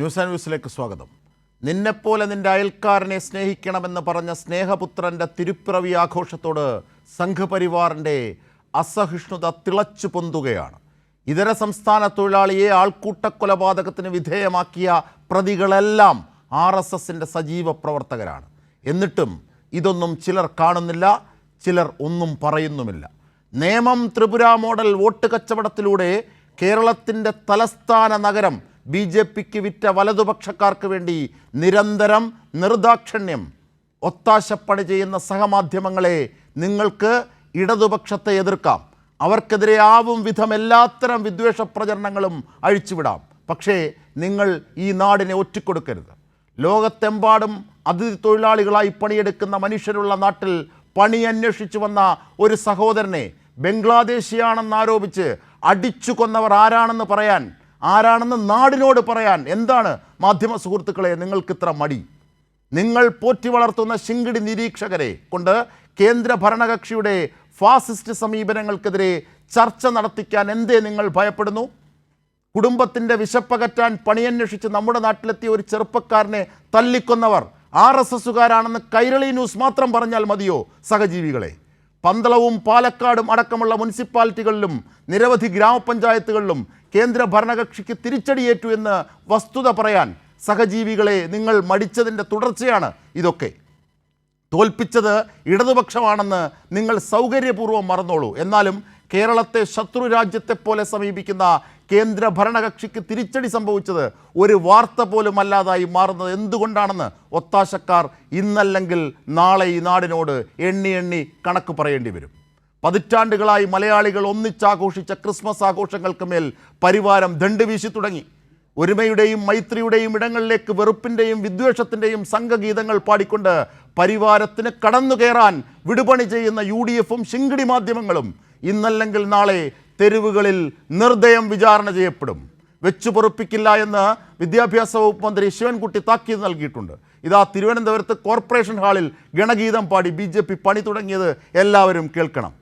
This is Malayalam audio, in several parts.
ന്യൂസ് ആൻഡ് വ്യൂസിലേക്ക് സ്വാഗതം. നിന്നെപ്പോലെ നിന്റെ അയൽക്കാരനെ സ്നേഹിക്കണമെന്ന് പറഞ്ഞ സ്നേഹപുത്രൻ്റെ തിരുപ്പിറവി ആഘോഷത്തോട് സംഘപരിവാറിൻ്റെ അസഹിഷ്ണുത തിളച്ചു പൊന്തുകയാണ്. ഇതര സംസ്ഥാന തൊഴിലാളിയെ ആൾക്കൂട്ട കൊലപാതകത്തിന് വിധേയമാക്കിയ പ്രതികളെല്ലാം RSSൻ്റെ സജീവ പ്രവർത്തകരാണ്. എന്നിട്ടും ഇതൊന്നും ചിലർ കാണുന്നില്ല, ചിലർ ഒന്നും പറയുന്നുമില്ല. നേമം ത്രിപുര മോഡൽ വോട്ട് കച്ചവടത്തിലൂടെ കേരളത്തിൻ്റെ തലസ്ഥാന നഗരം BJPക്ക് വിറ്റ വലതുപക്ഷക്കാർക്ക് വേണ്ടി നിരന്തരം നിർദാക്ഷിണ്യം ഒത്താശപ്പണി ചെയ്യുന്ന സഹമാധ്യമങ്ങളെ നിങ്ങൾക്ക് ഇടതുപക്ഷത്തെ എതിർക്കാം. അവർക്കെതിരെ ആവും വിധം എല്ലാത്തരം വിദ്വേഷ പ്രചരണങ്ങളും അഴിച്ചുവിടാം. പക്ഷേ നിങ്ങൾ ഈ നാടിനെ ഒറ്റിക്കൊടുക്കരുത്. ലോകത്തെമ്പാടും അതിഥി തൊഴിലാളികളായി പണിയെടുക്കുന്ന മനുഷ്യരുള്ള നാട്ടിൽ പണി അന്വേഷിച്ചു വന്ന ഒരു സഹോദരനെ ബംഗ്ലാദേശിയാണെന്നാരോപിച്ച് അടിച്ചു കൊന്നവർ ആരാണെന്ന് പറയാൻ, ആരാണെന്ന് നാടിനോട് പറയാൻ എന്താണ് മാധ്യമ സുഹൃത്തുക്കളെ നിങ്ങൾക്കിത്ര മടി? നിങ്ങൾ പോറ്റി വളർത്തുന്ന ശിങ്കിടി നിരീക്ഷകരെ കൊണ്ട് കേന്ദ്ര ഭരണകക്ഷിയുടെ ഫാസിസ്റ്റ് സമീപനങ്ങൾക്കെതിരെ ചർച്ച നടത്തിക്കാൻ എന്തേ നിങ്ങൾ ഭയപ്പെടുന്നു? കുടുംബത്തിൻ്റെ വിശപ്പകറ്റാൻ പണിയന്വേഷിച്ച് നമ്മുടെ നാട്ടിലെത്തിയ ഒരു ചെറുപ്പക്കാരനെ തല്ലിക്കൊന്നവർ RSSകാരാണെന്ന് കൈരളി ന്യൂസ് മാത്രം പറഞ്ഞാൽ മതിയോ സഹജീവികളെ? പന്തളവും പാലക്കാടും അടക്കമുള്ള മുനിസിപ്പാലിറ്റികളിലും നിരവധി ഗ്രാമപഞ്ചായത്തുകളിലും കേന്ദ്ര ഭരണകക്ഷിക്ക് തിരിച്ചടിയേറ്റു എന്ന് വസ്തുത പറയാൻ സഹജീവികളെ നിങ്ങൾ മടിച്ചതിൻ്റെ തുടർച്ചയാണ് ഇതൊക്കെ. തോൽപ്പിച്ചത് ഇടതുപക്ഷമാണെന്ന് നിങ്ങൾ സൗകര്യപൂർവ്വം മറന്നോളൂ. എന്നാലും കേരളത്തെ ശത്രു രാജ്യത്തെപ്പോലെ സമീപിക്കുന്ന കേന്ദ്ര ഭരണകക്ഷിക്ക് തിരിച്ചടി സംഭവിച്ചത് ഒരു വാർത്ത പോലും അല്ലാതായി മാറുന്നത് എന്തുകൊണ്ടാണെന്ന് ഒത്താശക്കാർ ഇന്നല്ലെങ്കിൽ നാളെ ഈ നാടിനോട് എണ്ണി എണ്ണി കണക്ക് പറയേണ്ടി വരും. പതിറ്റാണ്ടുകളായി മലയാളികൾ ഒന്നിച്ചാഘോഷിച്ച ക്രിസ്മസ് ആഘോഷങ്ങൾക്ക് മേൽ പരിവാരം ദണ്ട് വീശി തുടങ്ങി. ഒരുമയുടെയും മൈത്രിയുടെയും ഇടങ്ങളിലേക്ക് വെറുപ്പിൻ്റെയും വിദ്വേഷത്തിൻ്റെയും സംഘഗീതങ്ങൾ പാടിക്കൊണ്ട് പരിവാരത്തിന് കടന്നു കയറാൻ വിടുപണി ചെയ്യുന്ന UDFും ശിങ്കിടി മാധ്യമങ്ങളും ഇന്നല്ലെങ്കിൽ നാളെ തെരുവുകളിൽ നിർദ്ദയം വിചാരണ ചെയ്യപ്പെടും. വെച്ചു പൊറുപ്പിക്കില്ല എന്ന് വിദ്യാഭ്യാസ വകുപ്പ് മന്ത്രി ശിവൻകുട്ടി താക്കീത് നൽകിയിട്ടുണ്ട്. ഇതാ തിരുവനന്തപുരത്ത് കോർപ്പറേഷൻ ഹാളിൽ ഗണഗീതം പാടി BJP പണി തുടങ്ങിയത് എല്ലാവരും കേൾക്കണം.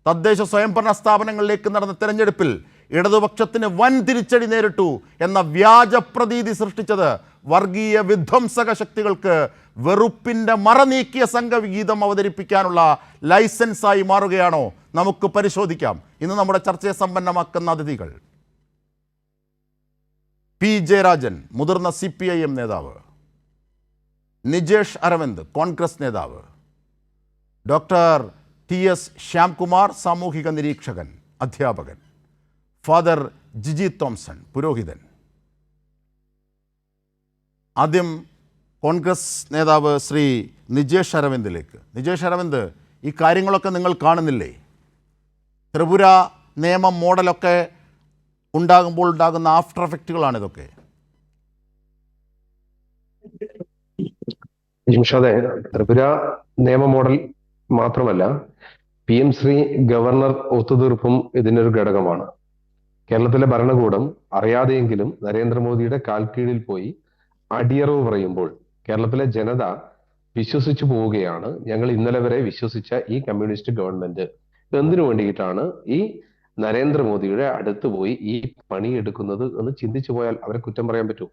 തദ്ദേശ സ്വയംഭരണ സ്ഥാപനങ്ങളിലേക്ക് നടന്ന തെരഞ്ഞെടുപ്പിൽ ഇടതുപക്ഷത്തിന് വൻ തിരിച്ചടി നേരിട്ടു എന്ന വ്യാജ പ്രതീതി സൃഷ്ടിച്ചത് വർഗീയ വിധ്വംസക ശക്തികൾക്ക് വെറുപ്പിൻ്റെ മറ നീക്കിയ സംഘഗീതം അവതരിപ്പിക്കാനുള്ള ലൈസൻസായി മാറുകയാണോ? നമുക്ക് പരിശോധിക്കാം. ഇന്ന് നമ്മുടെ ചർച്ചയെ സമ്പന്നമാക്കുന്ന അതിഥികൾ: P. ജയരാജൻ, മുതിർന്ന CPIM നേതാവ്; നിജേഷ് അരവിന്ദ്, കോൺഗ്രസ് നേതാവ്; ഡോക്ടർ TS ശ്യാംകുമാർ, സാമൂഹിക നിരീക്ഷകൻ, അധ്യാപകൻ; ഫാദർ ജിജി തോംസൺ, പുരോഹിതൻ. ആദ്യം കോൺഗ്രസ് നേതാവ് ശ്രീ നിജേഷ് അരവിന്ദിലേക്ക്. നിജേഷ് അരവിന്ദ്, ഈ കാര്യങ്ങളൊക്കെ നിങ്ങൾ കാണുന്നില്ലേ? ത്രിപുര നിയമം മോഡലൊക്കെ ഉണ്ടാകുമ്പോൾ ഉണ്ടാകുന്ന ആഫ്റ്റർ എഫക്റ്റുകളാണ് ഇതൊക്കെ. ത്രിപുര നിയമ മോഡൽ മാത്രമല്ല, PM ശ്രീ ഗവർണർ ഒത്തുതീർപ്പും ഇതിനൊരു ഘടകമാണ്. കേരളത്തിലെ ഭരണകൂടം അറിയാതെയെങ്കിലും നരേന്ദ്രമോദിയുടെ കാൽക്കീഴിൽ പോയി അടിയറവ് പറയുമ്പോൾ കേരളത്തിലെ ജനത വിശ്വസിച്ചു പോവുകയാണ്. ഞങ്ങൾ ഇന്നലെ വരെ വിശ്വസിച്ച ഈ കമ്മ്യൂണിസ്റ്റ് ഗവൺമെന്റ് എന്തിനു വേണ്ടിയിട്ടാണ് ഈ നരേന്ദ്രമോദിയുടെ അടുത്ത് പോയി ഈ പണിയെടുക്കുന്നത് എന്ന് ചിന്തിച്ചു പോയാൽ അവരെ കുറ്റം പറയാൻ പറ്റും.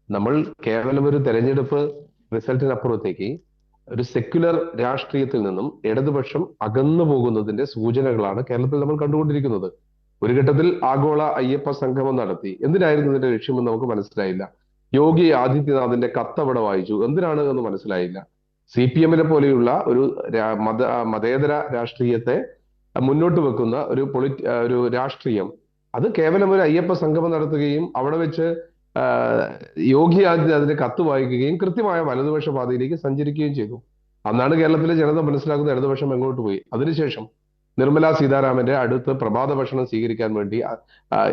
നമ്മൾ കേവലം ഒരു തെരഞ്ഞെടുപ്പ് റിസൾട്ടിനപ്പുറത്തേക്ക് ഒരു സെക്യുലർ രാഷ്ട്രീയത്തിൽ നിന്നും ഇടതുപക്ഷം അകന്നു പോകുന്നതിന്റെ സൂചനകളാണ് കേരളത്തിൽ നമ്മൾ കണ്ടുകൊണ്ടിരിക്കുന്നത്. ഒരു ഘട്ടത്തിൽ ആഗോള അയ്യപ്പ സംഗമം നടത്തി. എന്തിനായിരുന്നു ഇതിന്റെ ലക്ഷ്യമെന്ന് നമുക്ക് മനസ്സിലായില്ല. യോഗി ആദിത്യനാഥിന്റെ കത്തവിടെ വായിച്ചു. എന്തിനാണ് എന്ന് മനസ്സിലായില്ല. CPM പോലെയുള്ള ഒരു മതേതര രാഷ്ട്രീയത്തെ മുന്നോട്ട് വെക്കുന്ന ഒരു രാഷ്ട്രീയം, അത് കേവലം ഒരു അയ്യപ്പ സംഗമം നടത്തുകയും അവിടെ വെച്ച് യോഗി ആദിത്യനാഥിന്റെ കത്ത് വായിക്കുകയും കൃത്യമായ വലതുപക്ഷ പാതയിലേക്ക് സഞ്ചരിക്കുകയും ചെയ്തു. അന്നാണ് കേരളത്തിലെ ജനത മനസ്സിലാക്കുന്ന ഇടതുപക്ഷം എങ്ങോട്ട് പോയി. അതിനുശേഷം നിർമ്മലാ സീതാരാമന്റെ അടുത്ത് പ്രഭാത ഭക്ഷണം സ്വീകരിക്കാൻ വേണ്ടി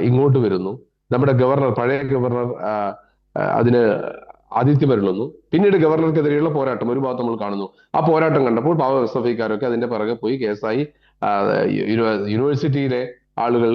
ഇങ്ങോട്ട് വരുന്നു. നമ്മുടെ ഗവർണർ, പഴയ ഗവർണർ അതിന് ആതിഥ്യമരുളുന്നു. പിന്നീട് ഗവർണർക്കെതിരെയുള്ള പോരാട്ടം ഒരു ഭാഗത്ത് നമ്മൾ കാണുന്നു. ആ പോരാട്ടം കണ്ടപ്പോൾ പാവ SFIക്കാരൊക്കെ അതിന്റെ പിറകെ പോയി കേസായി. യൂണിവേഴ്സിറ്റിയിലെ ആളുകൾ,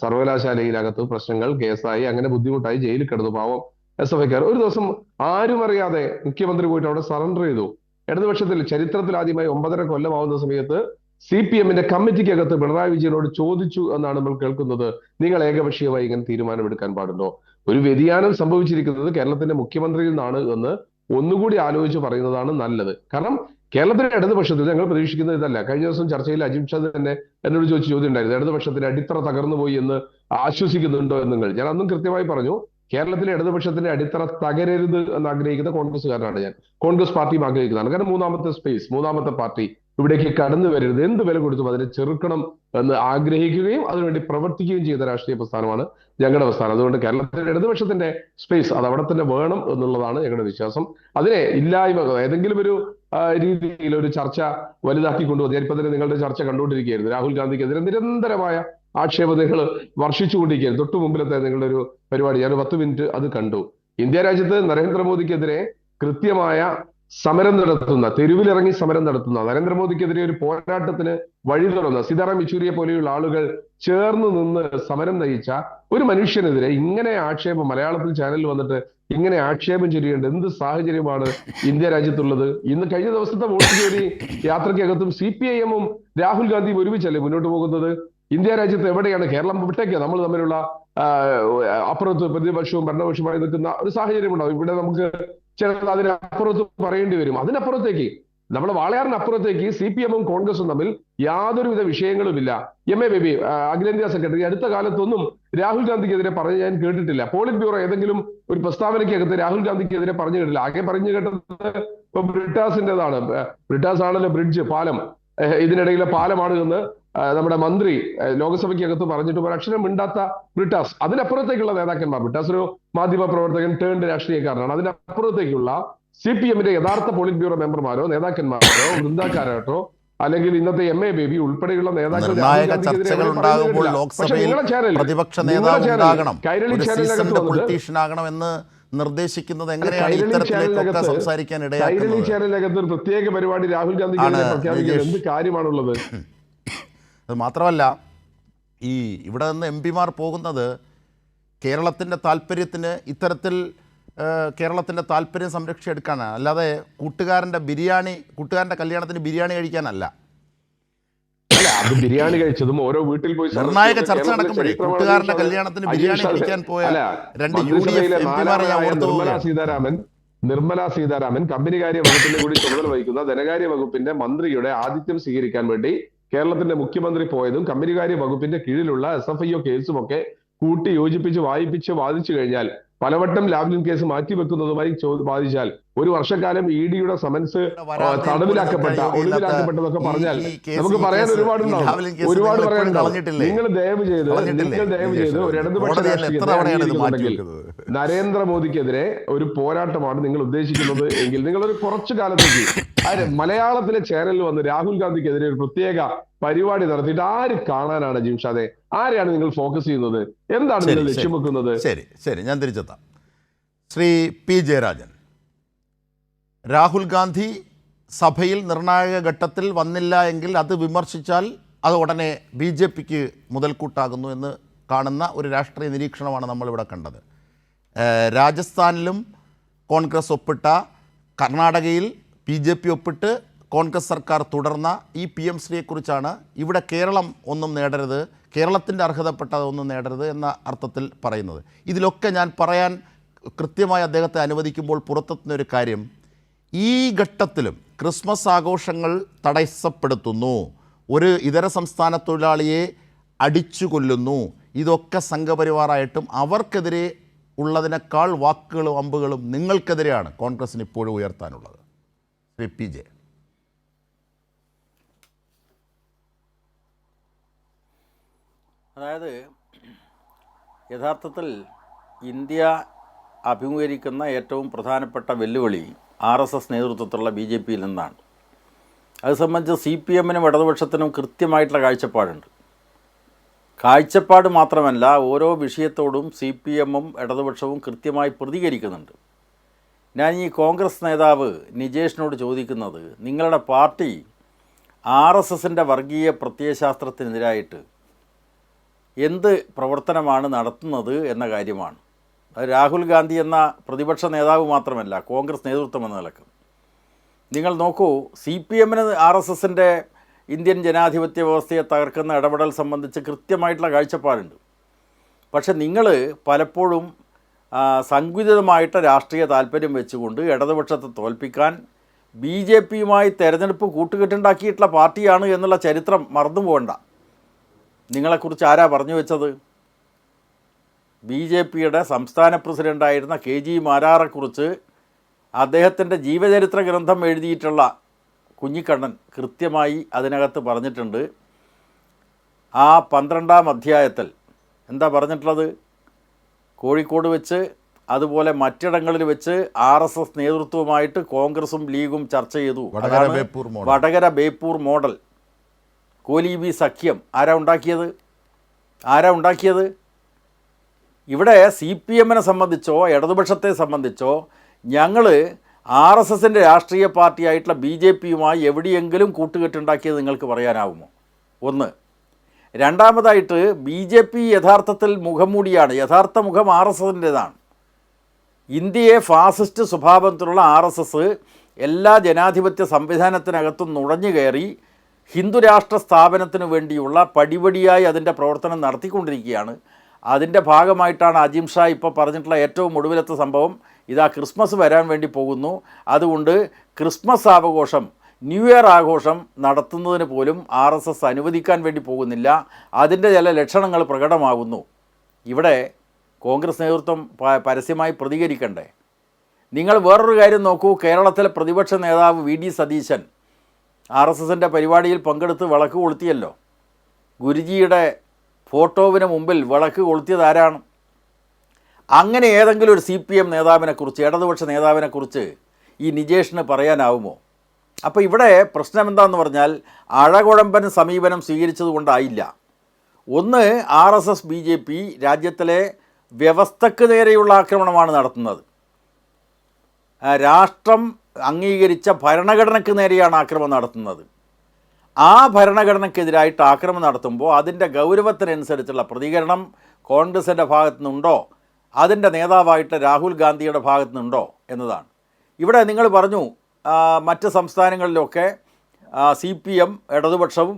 സർവകലാശാലയിലകത്ത് പ്രശ്നങ്ങൾ, കേസായി, അങ്ങനെ ബുദ്ധിമുട്ടായി ജയിലിൽ കിടന്നു പാവം SFIക്കാർ. ഒരു ദിവസം ആരും അറിയാതെ മുഖ്യമന്ത്രി പോയിട്ട് അവിടെ സറണ്ടർ ചെയ്തു. ഇടതുപക്ഷത്തിൽ ചരിത്രത്തിൽ ആദ്യമായി 9.5 കൊല്ലമാവുന്ന സമയത്ത് CPMന്റെ കമ്മിറ്റിക്കകത്ത് പിണറായി വിജയനോട് ചോദിച്ചു എന്നാണ് നമ്മൾ കേൾക്കുന്നത്, നിങ്ങൾ ഏകപക്ഷീയമായി ഇങ്ങനെ തീരുമാനമെടുക്കാൻ പാടുണ്ടോ? ഒരു വ്യതിയാനം സംഭവിച്ചിരിക്കുന്നത് കേരളത്തിന്റെ മുഖ്യമന്ത്രിയിൽ നിന്നാണ് എന്ന് ഒന്നുകൂടി ആലോചിച്ച് പറയുന്നതാണ് നല്ലത്. കാരണം കേരളത്തിലെ ഇടതുപക്ഷത്തിൽ ഞങ്ങൾ പ്രതീക്ഷിക്കുന്നത് ഇതല്ല. കഴിഞ്ഞ ദിവസം ചർച്ചയിൽ അജിത് ഷാ തന്നെ എന്നോട് ചോദിച്ച ചോദ്യം ഉണ്ടായിരുന്നു, ഇടതുപക്ഷത്തിന്റെ അടിത്തറ തകർന്നു പോയി എന്ന് ആശ്വസിക്കുന്നുണ്ടോ എന്ന് നിങ്ങൾ. ഞാൻ അന്നും കൃത്യമായി പറഞ്ഞു, കേരളത്തിലെ ഇടതുപക്ഷത്തിന്റെ അടിത്തറ തകരരുത് എന്ന് ആഗ്രഹിക്കുന്ന കോൺഗ്രസ്സുകാരനാണ് ഞാൻ. കോൺഗ്രസ് പാർട്ടിയും ആഗ്രഹിക്കുന്നതാണ്. കാരണം മൂന്നാമത്തെ സ്പേസ്, മൂന്നാമത്തെ പാർട്ടി ഇവിടേക്ക് കടന്നു വരരുത്, എന്ത് വില കൊടുത്തും അതിനെ ചെറുക്കണം എന്ന് ആഗ്രഹിക്കുകയും അതിനുവേണ്ടി പ്രവർത്തിക്കുകയും ചെയ്ത രാഷ്ട്രീയ പ്രസ്ഥാനമാണ് ഞങ്ങളുടെ പ്രസ്ഥാനം. അതുകൊണ്ട് കേരളത്തിലെ ഇടതുപക്ഷത്തിന്റെ സ്പേസ് അത് അവിടെ തന്നെ വേണം എന്നുള്ളതാണ് ഞങ്ങളുടെ വിശ്വാസം. അതിനെ ഇല്ലായ്മ ഏതെങ്കിലും ഒരു രീതിയിൽ ഒരു ചർച്ച വലുതാക്കി കൊണ്ടുപോകും. ഞാനിപ്പോ തന്നെ നിങ്ങളുടെ ചർച്ച കണ്ടുകൊണ്ടിരിക്കുകയായിരുന്നു. രാഹുൽ ഗാന്ധിക്കെതിരെ നിരന്തരമായ ആക്ഷേപതകൾ വർഷിച്ചുകൊണ്ടിരിക്കുകയായിരുന്നു. തൊട്ടു മുമ്പിലത്തെ നിങ്ങളുടെ ഒരു പരിപാടി ഞാൻ 10 മിനിറ്റ് അത് കണ്ടു. ഇന്ത്യ രാജ്യത്ത് നരേന്ദ്രമോദിക്കെതിരെ കൃത്യമായ സമരം നടത്തുന്ന, തെരുവിലിറങ്ങി സമരം നടത്തുന്ന, നരേന്ദ്രമോദിക്കെതിരെ ഒരു പോരാട്ടത്തിന് വഴി തുറന്ന സീതാറാം യെച്ചൂരിയെ പോലെയുള്ള ആളുകൾ ചേർന്ന് നിന്ന് സമരം നയിച്ച ഒരു മനുഷ്യനെതിരെ ഇങ്ങനെ ആക്ഷേപം മലയാളത്തിൽ ചാനലിൽ വന്നിട്ട് ഇങ്ങനെ ആക്ഷേപം ചൊരിയേണ്ട എന്ത് സാഹചര്യമാണ് ഇന്ത്യ രാജ്യത്തുള്ളത്? ഇന്ന് കഴിഞ്ഞ ദിവസത്തെ വോട്ട് ചോരി യാത്രയ്ക്കകത്തും CPIM-ഉം രാഹുൽ ഗാന്ധിയും ഒരുമിച്ചല്ലേ മുന്നോട്ട് പോകുന്നത്? ഇന്ത്യ രാജ്യത്ത് എവിടെയാണ്? കേരളം വിട്ടേക്ക് നമ്മൾ തമ്മിലുള്ള അപ്പുറത്ത് പ്രതിപക്ഷവും ഭരണപക്ഷവുമായി നിൽക്കുന്ന ഒരു സാഹചര്യം ഉണ്ടാവും. ഇവിടെ നമുക്ക് ചിലത് അതിനപ്പുറത്ത് പറയേണ്ടി വരും. അതിനപ്പുറത്തേക്ക് നമ്മുടെ വാളയാറിനപ്പുറത്തേക്ക് CPM-ഉം കോൺഗ്രസും തമ്മിൽ യാതൊരുവിധ വിഷയങ്ങളുമില്ല. MA ബേബി അഖിലേന്ത്യാ സെക്രട്ടറി അടുത്ത കാലത്തൊന്നും രാഹുൽ ഗാന്ധിക്കെതിരെ പറഞ്ഞ് ഞാൻ കേട്ടിട്ടില്ല. പോളിറ്റ് ബ്യൂറോ ഏതെങ്കിലും ഒരു പ്രസ്താവനയ്ക്കകത്ത് രാഹുൽ ഗാന്ധിക്കെതിരെ പറഞ്ഞു കേട്ടില്ല. ആകെ പറഞ്ഞു കേട്ടത് ഇപ്പൊ ബ്രിട്ടാസിന്റേതാണ്. ബ്രിട്ടാസ് ആണല്ലോ ബ്രിഡ്ജ്, പാലം, ഇതിനിടയിലെ പാലമാണ് എന്ന് നമ്മുടെ മന്ത്രി ലോക്സഭയ്ക്കകത്ത് പറഞ്ഞിട്ട് ഒരു അക്ഷരം മിണ്ടാത്ത ബ്രിട്ടാസ്. അതിനപ്പുറത്തേക്കുള്ള നേതാക്കന്മാർ, ബ്രിട്ടാസ് ഒരു മാധ്യമ പ്രവർത്തകൻ ടേൺഡ് രാഷ്ട്രീയക്കാരനാണ്. അതിനപ്പുറത്തേക്കുള്ള CPM-ന്റെ യഥാർത്ഥ പോളിറ്റ് ബ്യൂറോ മെമ്പർമാരോ നേതാക്കന്മാരോ വൃന്ദാക്കാരാട്ടോ അല്ലെങ്കിൽ ഇന്നത്തെ MA ബേബി ഉൾപ്പെടെയുള്ള നേതാക്കൾ നിർണായക ചർച്ചകൾ ഉണ്ടാകുമ്പോൾ ലോക്സഭയിൽ പ്രതിപക്ഷ നേതാവ് ഉണ്ടാകണം, ഒരു സീസൺഡ് പൊളിറ്റീഷ്യൻ ആകണം എന്ന് നിർദ്ദേശിക്കുന്നത് എങ്ങനെയാണ് ഇത്തരത്തിലേക്കൊക്കെ സംസാരിക്കാൻ ഇടയാക്കുന്നത്? കൈരളി ചാനലിനകത്ത് ഒരു പ്രത്യേക പരിപാടി രാഹുൽ ഗാന്ധി പ്രഖ്യാപിക്കുന്നത് എന്ത് കാര്യമാണുള്ളത്? അത് മാത്രമല്ല, ഈ ഇവിടെ നിന്ന് MP-മാർ പോകുന്നത് കേരളത്തിൻ്റെ താല്പര്യത്തിന്, ഇത്തരത്തിൽ കേരളത്തിൻ്റെ താല്പര്യം സംരക്ഷിച്ചെടുക്കാനാണ്, അല്ലാതെ കൂട്ടുകാരൻ്റെ കല്യാണത്തിന് ബിരിയാണി കഴിക്കാനല്ല. അല്ല, അത് ബിരിയാണി കഴിച്ചതും ഓരോ വീട്ടിൽ പോയി നിർണായക ചർച്ച നടക്കുമ്പോഴേ കൂട്ടുകാരൻ്റെ കല്യാണത്തിന് ബിരിയാണി കഴിക്കാൻ പോയ 2 UDF MP-മാരെ ഞാൻ ഓർത്തു പോവുകയാണ്. നിർമ്മല സീതാരാമൻ കമ്പനികാര്യ വകുപ്പിന്റെ കൂടി ചുമതല വഹിക്കുന്ന ധനകാര്യ വകുപ്പിന്റെ മന്ത്രിയുടെ ആതിഥ്യം സ്വീകരിക്കാൻ വേണ്ടി കേരളത്തിന്റെ മുഖ്യമന്ത്രി പോയതും കമ്പനികാര്യ വകുപ്പിന്റെ കീഴിലുള്ള SFIO കേസും ഒക്കെ കൂട്ടി യോജിപ്പിച്ച് വാദിച്ചു കഴിഞ്ഞാൽ പലവട്ടം ലാവ്ലിൻ കേസ് മാറ്റിവെക്കുന്നതുമായി ബാധിച്ചാൽ 1 വർഷക്കാലം ED-യുടെ സമൻസ് തടവിലാക്കപ്പെട്ട ഒളിവിലാക്കപ്പെട്ടതൊക്കെ പറഞ്ഞാൽ നമുക്ക് പറയാൻ ഒരുപാട് പറയാനുണ്ടാവും. നിങ്ങൾ ദയവ് ചെയ്ത് ഒരു ഇടതുപക്ഷ രാഷ്ട്രീയത്തിൽ നരേന്ദ്രമോദിക്കെതിരെ ഒരു പോരാട്ടമാണ് നിങ്ങൾ ഉദ്ദേശിക്കുന്നത് എങ്കിൽ നിങ്ങൾ ഒരു കുറച്ചു കാലത്തേക്ക് മലയാളത്തിലെ ചാനലിൽ വന്ന് രാഹുൽ ഗാന്ധിക്കെതിരെ ഒരു പ്രത്യേക പരിപാടി നടത്തിയിട്ട് ആര് കാണാനാണ് ജിംഷാദെ? ആരെയാണ് നിങ്ങൾ ഫോക്കസ് ചെയ്യുന്നത്? എന്താണ് നിങ്ങൾ ലക്ഷ്യം വെക്കുന്നത്? ശരി, ഞാൻ തിരിച്ചെത്താം. ശ്രീ P. ജയരാജൻ, രാഹുൽ ഗാന്ധി സഭയിൽ നിർണായക ഘട്ടത്തിൽ വന്നില്ല എങ്കിൽ അത് വിമർശിച്ചാൽ അത് ഉടനെ BJPക്ക് മുതൽക്കൂട്ടാകുന്നു എന്ന് കാണുന്ന ഒരു രാഷ്ട്രീയ നിരീക്ഷണമാണ് നമ്മളിവിടെ കണ്ടത്. രാജസ്ഥാനിലും കോൺഗ്രസ് ഒപ്പിട്ട, കർണാടകയിൽ BJP ഒപ്പിട്ട് കോൺഗ്രസ് സർക്കാർ തുടർന്ന ഈ PM ശ്രീയെക്കുറിച്ചാണ് ഇവിടെ കേരളം ഒന്നും നേടരുത്, കേരളത്തിൻ്റെ അർഹതപ്പെട്ടതൊന്നും നേടരുത് എന്ന അർത്ഥത്തിൽ പറയുന്നത്. ഇതിലൊക്കെ ഞാൻ പറയാൻ കൃത്യമായി അദ്ദേഹത്തെ അനുവദിക്കുമ്പോൾ പുറത്തെത്തുന്ന ഒരു കാര്യം, ഈ ഘട്ടത്തിലും ക്രിസ്മസ് ആഘോഷങ്ങൾ തടസ്സപ്പെടുത്തുന്നു, ഒരു ഇതര സംസ്ഥാന തൊഴിലാളിയെ അടിച്ചു കൊല്ലുന്നു, ഇതൊക്കെ സംഘപരിവാറായിട്ടും അവർക്കെതിരെ ഉള്ളതിനേക്കാൾ വാക്കുകളും അമ്പുകളും നിങ്ങൾക്കെതിരെയാണ് കോൺഗ്രസിന് ഇപ്പോഴും ഉയർത്താനുള്ളത്. ശ്രീ P. ജെ. അതായത് യഥാർത്ഥത്തിൽ ഇന്ത്യ അഭിമുഖീകരിക്കുന്ന ഏറ്റവും പ്രധാനപ്പെട്ട വെല്ലുവിളി RSS നേതൃത്വത്തിലുള്ള BJP-യിൽ നിന്നാണ്. അത് സംബന്ധിച്ച് CPM-നും ഇടതുപക്ഷത്തിനും കൃത്യമായിട്ടുള്ള കാഴ്ചപ്പാടുണ്ട്. കാഴ്ചപ്പാട് മാത്രമല്ല, ഓരോ വിഷയത്തോടും CPM-ഉം ഇടതുപക്ഷവും കൃത്യമായി പ്രതികരിക്കുന്നുണ്ട്. ഞാൻ ഈ കോൺഗ്രസ് നേതാവ് നിജേഷിനോട് ചോദിക്കുന്നത്, നിങ്ങളുടെ പാർട്ടി RSSൻ്റെ വർഗീയ പ്രത്യയശാസ്ത്രത്തിനെതിരായിട്ട് എന്ത് പ്രവർത്തനമാണ് നടത്തുന്നത് എന്ന കാര്യമാണ്. അത് രാഹുൽ ഗാന്ധി എന്ന പ്രതിപക്ഷ നേതാവ് മാത്രമല്ല, കോൺഗ്രസ് നേതൃത്വം എന്ന നിലക്ക് നിങ്ങൾ നോക്കൂ. CPM-ന് RSSൻ്റെ ഇന്ത്യൻ ജനാധിപത്യ വ്യവസ്ഥയെ തകർക്കുന്ന ഇടപെടൽ സംബന്ധിച്ച് കൃത്യമായിട്ടുള്ള കാഴ്ചപ്പാടുണ്ട്. പക്ഷെ നിങ്ങൾ പലപ്പോഴും സങ്കുചിതമായിട്ട് രാഷ്ട്രീയ താല്പര്യം വെച്ചുകൊണ്ട് ഇടതുപക്ഷത്തെ തോൽപ്പിക്കാൻ ബി ജെ പിയുമായി തെരഞ്ഞെടുപ്പ് കൂട്ടുകെട്ടുണ്ടാക്കിയിട്ടുള്ള പാർട്ടിയാണ് എന്നുള്ള ചരിത്രം മറന്നു പോകണ്ട. നിങ്ങളെക്കുറിച്ച് ആരാ പറഞ്ഞു വെച്ചത്? ബി ജെ പിയുടെ സംസ്ഥാന പ്രസിഡൻ്റായിരുന്ന കെ ജി മാരാറെക്കുറിച്ച് അദ്ദേഹത്തിൻ്റെ ജീവചരിത്ര ഗ്രന്ഥം എഴുതിയിട്ടുള്ള കുഞ്ഞിക്കണ്ണൻ കൃത്യമായി അതിനകത്ത് പറഞ്ഞിട്ടുണ്ട്. ആ 12-ാം അധ്യായത്തിൽ എന്താ പറഞ്ഞിട്ടുള്ളത്? കോഴിക്കോട് വെച്ച് അതുപോലെ മറ്റിടങ്ങളിൽ വെച്ച് RSS നേതൃത്വവുമായിട്ട് കോൺഗ്രസും ലീഗും ചർച്ച ചെയ്തു. വടകര ബേപ്പൂർ മോഡൽ കോലീബി സഖ്യം ആരാ ഉണ്ടാക്കിയത്? ഇവിടെ CPM-നെ സംബന്ധിച്ചോ ഇടതുപക്ഷത്തെ സംബന്ധിച്ചോ ഞങ്ങൾ RSS-ൻ്റെ രാഷ്ട്രീയ പാർട്ടിയായിട്ടുള്ള BJP-യുമായി എവിടെയെങ്കിലും കൂട്ടുകെട്ടുണ്ടാക്കിയത് നിങ്ങൾക്ക് പറയാനാവുമോ? ഒന്ന്. രണ്ടാമതായിട്ട് BJP യഥാർത്ഥത്തിൽ മുഖംമൂടിയാണ്. യഥാർത്ഥ മുഖം RSS-ൻ്റേതാണ്. ഇന്ത്യയെ ഫാസിസ്റ്റ് സ്വഭാവത്തിലുള്ള RSS എല്ലാ ജനാധിപത്യ സംവിധാനത്തിനകത്തും നുഴഞ്ഞു കയറി ഹിന്ദുരാഷ്ട്ര സ്ഥാപനത്തിന് വേണ്ടിയുള്ള പടിപടിയായി അതിൻ്റെ പ്രവർത്തനം നടത്തിക്കൊണ്ടിരിക്കുകയാണ്. അതിൻ്റെ ഭാഗമായിട്ടാണ് അജിം ഷാ ഇപ്പോൾ പറഞ്ഞിട്ടുള്ള ഏറ്റവും ഒടുവിലത്തെ സംഭവം. ഇതാ ക്രിസ്മസ് വരാൻ വേണ്ടി പോകുന്നു. അതുകൊണ്ട് ക്രിസ്മസ് ആഘോഷം, ന്യൂ ഇയർ ആഘോഷം നടത്തുന്നതിന് പോലും RSS അനുവദിക്കാൻ വേണ്ടി പോകുന്നില്ല. അതിൻ്റെ ചില ലക്ഷണങ്ങൾ പ്രകടമാകുന്നു. ഇവിടെ കോൺഗ്രസ് നേതൃത്വം പരസ്യമായി പ്രതികരിക്കണ്ടേ? നിങ്ങൾ വേറൊരു കാര്യം നോക്കൂ. കേരളത്തിലെ പ്രതിപക്ഷ നേതാവ് VD സതീശൻ RSS-ൻ്റെ പരിപാടിയിൽ പങ്കെടുത്ത് വിളക്ക് കൊളുത്തിയല്ലോ. ഗുരുജിയുടെ ഫോട്ടോവിന് മുമ്പിൽ വിളക്ക് കൊളുത്തിയത് ആരാണ്? അങ്ങനെ ഏതെങ്കിലും ഒരു CPM നേതാവിനെക്കുറിച്ച്, ഇടതുപക്ഷ നേതാവിനെക്കുറിച്ച് ഈ നിജേഷിന് പറയാനാവുമോ? അപ്പോൾ ഇവിടെ പ്രശ്നം എന്താണെന്ന് പറഞ്ഞാൽ അഴകുഴമ്പൻ സമീപനം സ്വീകരിച്ചത് കൊണ്ടായില്ല. ഒന്ന്, RSS BJP രാജ്യത്തിലെ വ്യവസ്ഥക്ക് നേരെയുള്ള ആക്രമണമാണ് നടത്തുന്നത്. രാഷ്ട്രം അംഗീകരിച്ച ഭരണഘടനയ്ക്ക് നേരെയാണ് ആക്രമണം നടത്തുന്നത്. ആ ഭരണഘടനയ്ക്കെതിരായിട്ട് ആക്രമണം നടത്തുമ്പോൾ അതിൻ്റെ ഗൗരവത്തിനനുസരിച്ചുള്ള പ്രതികരണം കോൺഗ്രസിൻ്റെ ഭാഗത്തു നിന്നുണ്ടോ, അതിൻ്റെ നേതാവായിട്ട് രാഹുൽ ഗാന്ധിയുടെ ഭാഗത്തു നിന്നുണ്ടോ എന്നതാണ്. ഇവിടെ നിങ്ങൾ പറഞ്ഞു മറ്റ് സംസ്ഥാനങ്ങളിലൊക്കെ CPM ഇടതുപക്ഷവും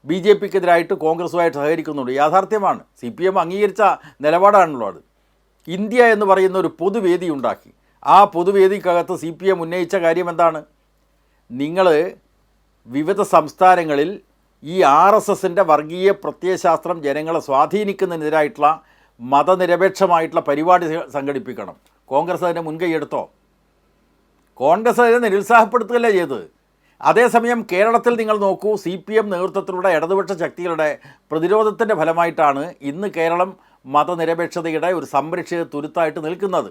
BJP-ക്കെതിരായിട്ട് കോൺഗ്രസുമായിട്ട് സഹകരിക്കുന്നുണ്ട്. യാഥാർത്ഥ്യമാണ്. CPM അംഗീകരിച്ച നിലപാടാണല്ലോ അത്. ഇന്ത്യ എന്ന് പറയുന്ന ഒരു പൊതുവേദി ഉണ്ടാക്കി. ആ പൊതുവേദിക്കകത്ത് CPM ഉന്നയിച്ച കാര്യം എന്താണ്? നിങ്ങൾ വിവിധ സംസ്ഥാനങ്ങളിൽ ഈ RSS-ൻ്റെ വർഗീയ പ്രത്യയശാസ്ത്രം ജനങ്ങളെ സ്വാധീനിക്കുന്നതിനെതിരായിട്ടുള്ള മതനിരപേക്ഷമായിട്ടുള്ള പരിപാടി സംഘടിപ്പിക്കണം. കോൺഗ്രസ് അതിനെ മുൻകൈയെടുത്തോ? കോൺഗ്രസ് അതിനെ നിരുത്സാഹപ്പെടുത്തുകയല്ലേ ചെയ്തത്. അതേസമയം കേരളത്തിൽ നിങ്ങൾ നോക്കൂ, CPM നേതൃത്വത്തിലുള്ള ഇടതുപക്ഷ ശക്തികളുടെ പ്രതിരോധത്തിൻ്റെ ഫലമായിട്ടാണ് ഇന്ന് കേരളം മതനിരപേക്ഷതയുടെ ഒരു സംരക്ഷിത തുരുത്തായിട്ട് നിൽക്കുന്നത്.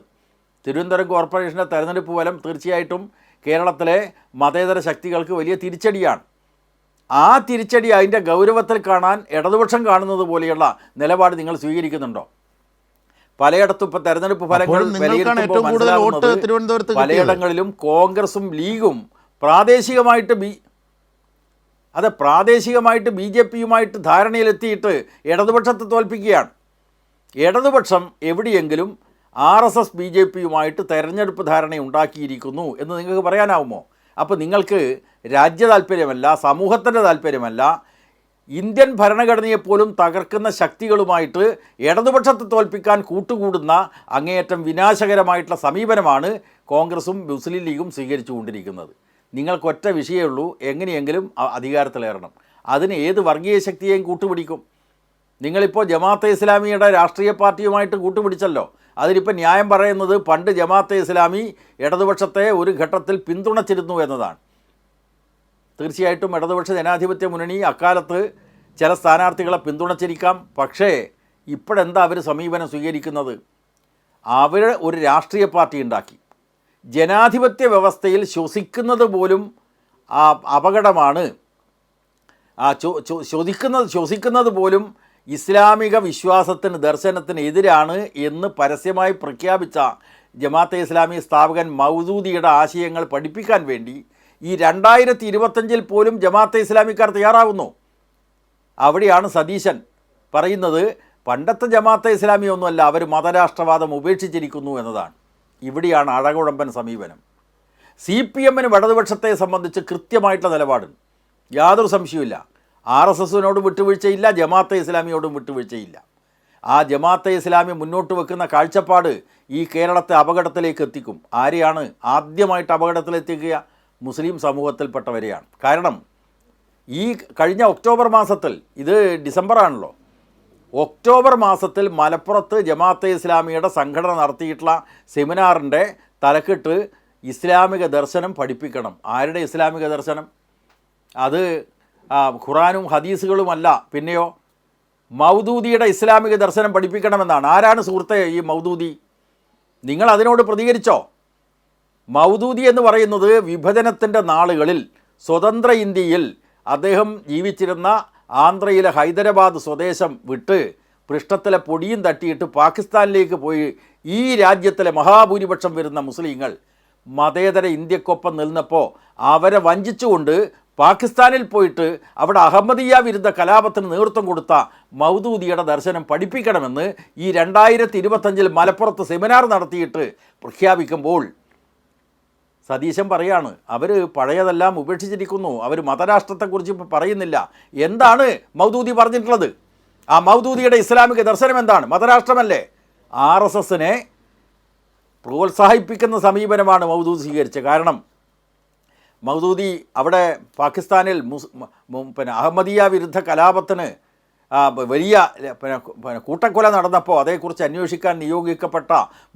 തിരുവനന്തപുരം കോർപ്പറേഷൻ്റെ തെരഞ്ഞെടുപ്പ് ഫലം തീർച്ചയായിട്ടും കേരളത്തിലെ മതേതര ശക്തികൾക്ക് വലിയ തിരിച്ചടിയാണ്. ആ തിരിച്ചടി അതിൻ്റെ ഗൗരവത്തിൽ കാണാൻ ഇടതുപക്ഷം കാണുന്നത് പോലെയുള്ള നിലപാട് നിങ്ങൾ സ്വീകരിക്കുന്നുണ്ടോ? പലയിടത്തും ഇപ്പോൾ തെരഞ്ഞെടുപ്പ് ഫലങ്ങൾ വിലയിരുത്തുമ്പോൾ പലയിടങ്ങളിലും കോൺഗ്രസും ലീഗും പ്രാദേശികമായിട്ട് BJP-യുമായിട്ട് ധാരണയിലെത്തിയിട്ട് ഇടതുപക്ഷത്തെ തോൽപ്പിക്കുകയാണ്. ഇടതുപക്ഷം എവിടെയെങ്കിലും RSS BJP-യുമായിട്ട് തെരഞ്ഞെടുപ്പ് ധാരണ ഉണ്ടാക്കിയിരിക്കുന്നു എന്ന് നിങ്ങൾക്ക് പറയാനാവുമോ? അപ്പോൾ നിങ്ങൾക്ക് രാജ്യ താല്പര്യമല്ല, സമൂഹത്തിൻ്റെ താല്പര്യമല്ല, ഇന്ത്യൻ ഭരണഘടനയെപ്പോലും തകർക്കുന്ന ശക്തികളുമായിട്ട് ഇടതുപക്ഷത്തെ തോൽപ്പിക്കാൻ കൂട്ടുകൂടുന്ന അങ്ങേയറ്റം വിനാശകരമായിട്ടുള്ള സമീപനമാണ് കോൺഗ്രസും മുസ്ലിം ലീഗും സ്വീകരിച്ചുകൊണ്ടിരിക്കുന്നത്. നിങ്ങൾക്കൊറ്റ വിഷയമേ ഉള്ളൂ, എങ്ങനെയെങ്കിലും അധികാരത്തിലേറണം. അതിന് ഏത് വർഗീയ ശക്തിയെയും കൂട്ടുപിടിക്കും. നിങ്ങളിപ്പോൾ ജമാഅത്തെ ഇസ്ലാമിയുടെ രാഷ്ട്രീയ പാർട്ടിയുമായിട്ട് കൂട്ടുപിടിച്ചല്ലോ. അതിനിപ്പോൾ ന്യായം പറയുന്നത് പണ്ട് ജമാഅത്തെ ഇസ്ലാമി ഇടതുപക്ഷത്തെ ഒരു ഘട്ടത്തിൽ പിന്തുണച്ചിരുന്നു എന്നതാണ്. തീർച്ചയായിട്ടും ഇടതുപക്ഷ ജനാധിപത്യ മുന്നണി അക്കാലത്ത് ചില സ്ഥാനാർത്ഥികളെ പിന്തുണച്ചിരിക്കാം. പക്ഷേ ഇപ്പോഴെന്താ അവർ സമീപനം സ്വീകരിക്കുന്നത്? അവർ ഒരു രാഷ്ട്രീയ പാർട്ടി ഉണ്ടാക്കി. ജനാധിപത്യ വ്യവസ്ഥയിൽ ശ്വസിക്കുന്നത് പോലും അപകടമാണ്. ശ്വസിക്കുന്നത് പോലും ഇസ്ലാമിക വിശ്വാസത്തിന്, ദർശനത്തിന് എതിരാണ് എന്ന് പരസ്യമായി പ്രഖ്യാപിച്ച ജമാഅത്തെ ഇസ്ലാമി സ്ഥാപകൻ മൗദൂദിയുടെ ആശയങ്ങൾ പഠിപ്പിക്കാൻ വേണ്ടി ഈ 2025 പോലും ജമാഅത്തെ ഇസ്ലാമിക്കാർ തയ്യാറാവുന്നു. അവിടെയാണ് സതീശൻ പറയുന്നത് പണ്ടത്തെ ജമാഅത്തെ ഇസ്ലാമി ഒന്നുമല്ല, അവർ മതരാഷ്ട്രവാദം ഉപേക്ഷിച്ചിരിക്കുന്നു എന്നതാണ്. ഇവിടെയാണ് അഴകുഴമ്പൻ സമീപനം. CPM-ന് ഇടതുപക്ഷത്തെ സംബന്ധിച്ച് കൃത്യമായിട്ടുള്ള നിലപാടുണ്ട്, യാതൊരു സംശയവുമില്ല. RSS-നോട് വിട്ടുവീഴ്ചയില്ല, ജമാഅത്തെ ഇസ്ലാമിയോടും വിട്ടുവീഴ്ചയില്ല. ആ ജമാഅത്തെ ഇസ്ലാമി മുന്നോട്ട് വെക്കുന്ന കാഴ്ചപ്പാട് ഈ കേരളത്തെ അപകടത്തിലേക്ക് എത്തിക്കും. ആരെയാണ് ആദ്യമായിട്ട് അപകടത്തിലെത്തിക്കുക? മുസ്ലിം സമൂഹത്തിൽപ്പെട്ടവരെയാണ്. കാരണം ഈ കഴിഞ്ഞ ഒക്ടോബർ മാസത്തിൽ, ഇത് ഡിസംബറാണല്ലോ, ഒക്ടോബർ മാസത്തിൽ മലപ്പുറത്ത് ജമാഅത്തെ ഇസ്ലാമിയുടെ സംഘടന നടത്തിയിട്ടുള്ള സെമിനാറിൻ്റെ തലക്കെട്ട് ഇസ്ലാമിക ദർശനം പഠിപ്പിക്കണം. ആരുടെ ഇസ്ലാമിക ദർശനം? അത് ഖുറാനും ഹദീസുകളുമല്ല, പിന്നെയോ മൗദൂദിയുടെ ഇസ്ലാമിക ദർശനം പഠിപ്പിക്കണമെന്നാണ്. ആരാണ് സുഹൃത്തെ ഈ മൗദൂദി? നിങ്ങൾ അതിനോട് പ്രതികരിച്ചോ? മൗദൂദി എന്ന് പറയുന്നത് വിഭജനത്തിൻ്റെ നാളുകളിൽ സ്വതന്ത്ര ഇന്ത്യയിൽ അദ്ദേഹം ജീവിച്ചിരുന്ന ആന്ധ്രയിലെ ഹൈദരാബാദ് സ്വദേശം വിട്ട് പൃഷ്ഠത്തിലെ പൊടിയും തട്ടിയിട്ട് പാകിസ്ഥാനിലേക്ക് പോയി ഈ രാജ്യത്തിലെ മഹാഭൂരിപക്ഷം വരുന്ന മുസ്ലിങ്ങൾ മതേതര ഇന്ത്യക്കൊപ്പം നിന്നപ്പോൾ അവരെ വഞ്ചിച്ചുകൊണ്ട് പാകിസ്ഥാനിൽ പോയിട്ട് അവിടെ അഹമ്മദിയ വിരുദ്ധ കലാപത്തിന് നേതൃത്വം കൊടുത്ത മൗദൂദിയുടെ ദർശനം പഠിപ്പിക്കണമെന്ന് ഈ 2025 മലപ്പുറത്ത് സെമിനാർ നടത്തിയിട്ട് പ്രഖ്യാപിക്കുമ്പോൾ സതീശൻ പറയാണ് അവർ പഴയതെല്ലാം ഉപേക്ഷിച്ചിരിക്കുന്നു, അവർ മതരാഷ്ട്രത്തെക്കുറിച്ച് ഇപ്പോൾ പറയുന്നില്ല. എന്താണ് മൗദൂദി പറഞ്ഞിട്ടുള്ളത്? ആ മൗദൂദിയുടെ ഇസ്ലാമിക ദർശനം എന്താണ്? മതരാഷ്ട്രമല്ലേ? RSSനെ പ്രോത്സാഹിപ്പിക്കുന്ന സമീപനമാണ് മൗദൂദി സ്വീകരിച്ചത്. കാരണം മൗദൂദി അവിടെ പാകിസ്ഥാനിൽ അഹമ്മദിയ വിരുദ്ധ കലാപത്തിന് വലിയ കൂട്ടക്കൊല നടന്നപ്പോൾ അതേക്കുറിച്ച് അന്വേഷിക്കാൻ നിയോഗിക്കപ്പെട്ട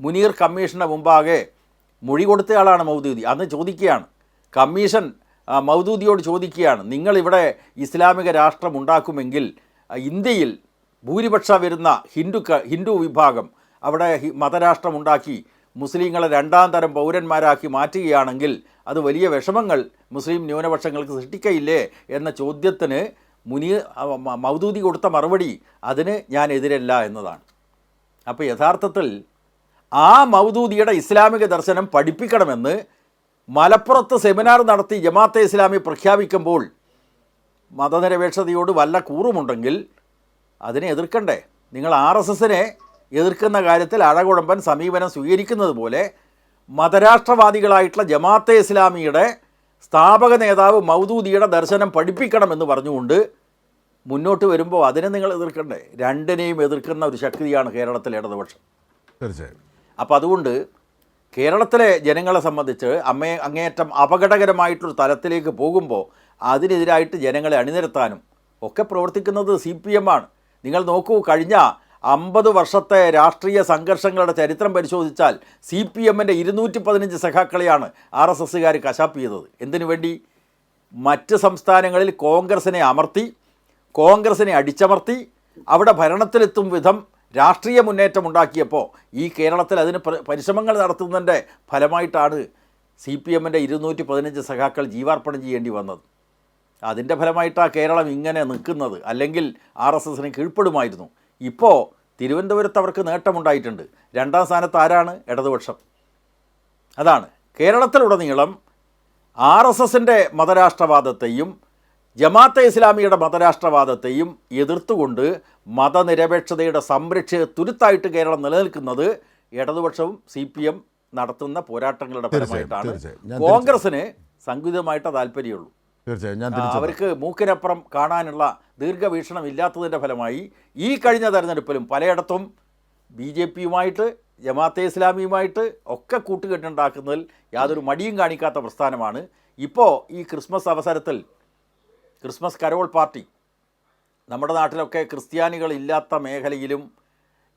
മുനീർ കമ്മീഷൻ്റെ മുമ്പാകെ മൊഴി കൊടുത്തയാളാണ് മൗദൂദി. അന്ന് ചോദിക്കുകയാണ്, കമ്മീഷൻ മൗദൂദിയോട് ചോദിക്കുകയാണ്, നിങ്ങളിവിടെ ഇസ്ലാമിക രാഷ്ട്രം ഉണ്ടാക്കുമെങ്കിൽ ഇന്ത്യയിൽ ഭൂരിപക്ഷം വരുന്ന ഹിന്ദു വിഭാഗം അവിടെ മതരാഷ്ട്രമുണ്ടാക്കി മുസ്ലിങ്ങളെ 2ാം തരം പൗരന്മാരാക്കി മാറ്റുകയാണെങ്കിൽ അത് വലിയ വിഷമങ്ങൾ മുസ്ലിം ന്യൂനപക്ഷങ്ങൾക്ക് സൃഷ്ടിക്കയില്ലേ എന്ന ചോദ്യത്തിന് മൗദൂദി കൊടുത്ത മറുപടി അതിന് ഞാൻ എതിരല്ല എന്നതാണ്. അപ്പോൾ യഥാർത്ഥത്തിൽ ആ മൗദൂദിയുടെ ഇസ്ലാമിക ദർശനം പഠിപ്പിക്കണമെന്ന് മലപ്പുറത്ത് സെമിനാർ നടത്തി ജമാഅത്തെ ഇസ്ലാമി പ്രഖ്യാപിക്കുമ്പോൾ മതനിരപേക്ഷതയോട് വല്ല കൂറുമുണ്ടെങ്കിൽ അതിനെ എതിർക്കണ്ടേ? നിങ്ങൾ RSSനെ എതിർക്കുന്ന കാര്യത്തിൽ അഴകുഴമ്പൻ സമീപനം സ്വീകരിക്കുന്നത് പോലെ മതരാഷ്ട്രവാദികളായിട്ടുള്ള ജമാഅത്തെ ഇസ്ലാമിയുടെ സ്ഥാപക നേതാവ് മൗദൂദിയുടെ ദർശനം പഠിപ്പിക്കണമെന്ന് പറഞ്ഞുകൊണ്ട് മുന്നോട്ട് വരുമ്പോൾ അതിനെ നിങ്ങൾ എതിർക്കണ്ടേ? രണ്ടിനെയും എതിർക്കുന്ന ഒരു ശക്തിയാണ് കേരളത്തിലെ ഇടതുപക്ഷം. തീർച്ചയായും. അപ്പോൾ അതുകൊണ്ട് കേരളത്തിലെ ജനങ്ങളെ സംബന്ധിച്ച് അങ്ങേയറ്റം അപകടകരമായിട്ടൊരു തലത്തിലേക്ക് പോകുമ്പോൾ അതിനെതിരായിട്ട് ജനങ്ങളെ അണിനിരത്താനും ഒക്കെ പ്രവർത്തിക്കുന്നത് CPM ആണ്. നിങ്ങൾ നോക്കൂ, കഴിഞ്ഞ 50 വർഷത്തെ രാഷ്ട്രീയ സംഘർഷങ്ങളുടെ ചരിത്രം പരിശോധിച്ചാൽ CPMൻ്റെ 215 സഖാക്കളെയാണ് RSSകാർ കശാപ്പ് ചെയ്തത്. എന്തിനു വേണ്ടി? മറ്റ് സംസ്ഥാനങ്ങളിൽ കോൺഗ്രസിനെ അമർത്തി, കോൺഗ്രസിനെ അടിച്ചമർത്തി അവിടെ ഭരണത്തിലെത്തും വിധം രാഷ്ട്രീയ മുന്നേറ്റം ഉണ്ടാക്കിയപ്പോൾ ഈ കേരളത്തിൽ അതിന് പരിശ്രമങ്ങൾ നടത്തുന്നതിൻ്റെ ഫലമായിട്ടാണ് CPMൻ്റെ 215 സഖാക്കൾ ജീവാർപ്പണം ചെയ്യേണ്ടി വന്നത്. അതിൻ്റെ ഫലമായിട്ടാണ് കേരളം ഇങ്ങനെ നിൽക്കുന്നത്. അല്ലെങ്കിൽ RSSന് കീഴ്പ്പെടുമായിരുന്നു. ഇപ്പോൾ തിരുവനന്തപുരത്ത് അവർക്ക് നേട്ടമുണ്ടായിട്ടുണ്ട്. 2ാം സ്ഥാനത്ത് ആരാണ്? ഇടതുപക്ഷം. അതാണ് കേരളത്തിലുടനീളം RSSൻ്റെ മതരാഷ്ട്രവാദത്തെയും ജമാഅത്തെ ഇസ്ലാമിയുടെ മതരാഷ്ട്രവാദത്തെയും എതിർത്തുകൊണ്ട് മതനിരപേക്ഷതയുടെ സംരക്ഷക തുരുത്തായിട്ട് കേരളം നിലനിൽക്കുന്നത് ഇടതുപക്ഷവും CPM നടത്തുന്ന പോരാട്ടങ്ങളുടെ ഫലമായിട്ടാണ്. കോൺഗ്രസിന് സംഘടിതമായിട്ട് താല്പര്യമുള്ളൂ. അവർക്ക് മൂക്കിനപ്പുറം കാണാനുള്ള ദീർഘവീക്ഷണം ഇല്ലാത്തതിൻ്റെ ഫലമായി ഈ കഴിഞ്ഞ തെരഞ്ഞെടുപ്പിലും പലയിടത്തും BJPയുമായിട്ട് ജമാഅത്തെ ഇസ്ലാമിയുമായിട്ട് ഒക്കെ കൂട്ടുകെട്ടുണ്ടാക്കുന്നതിൽ യാതൊരു മടിയും കാണിക്കാത്ത പ്രസ്ഥാനമാണ്. ഇപ്പോൾ ഈ ക്രിസ്മസ് അവസരത്തിൽ ക്രിസ്മസ് കരോൾ പാർട്ടി, നമ്മുടെ നാട്ടിലൊക്കെ ക്രിസ്ത്യാനികളില്ലാത്ത മേഖലയിലും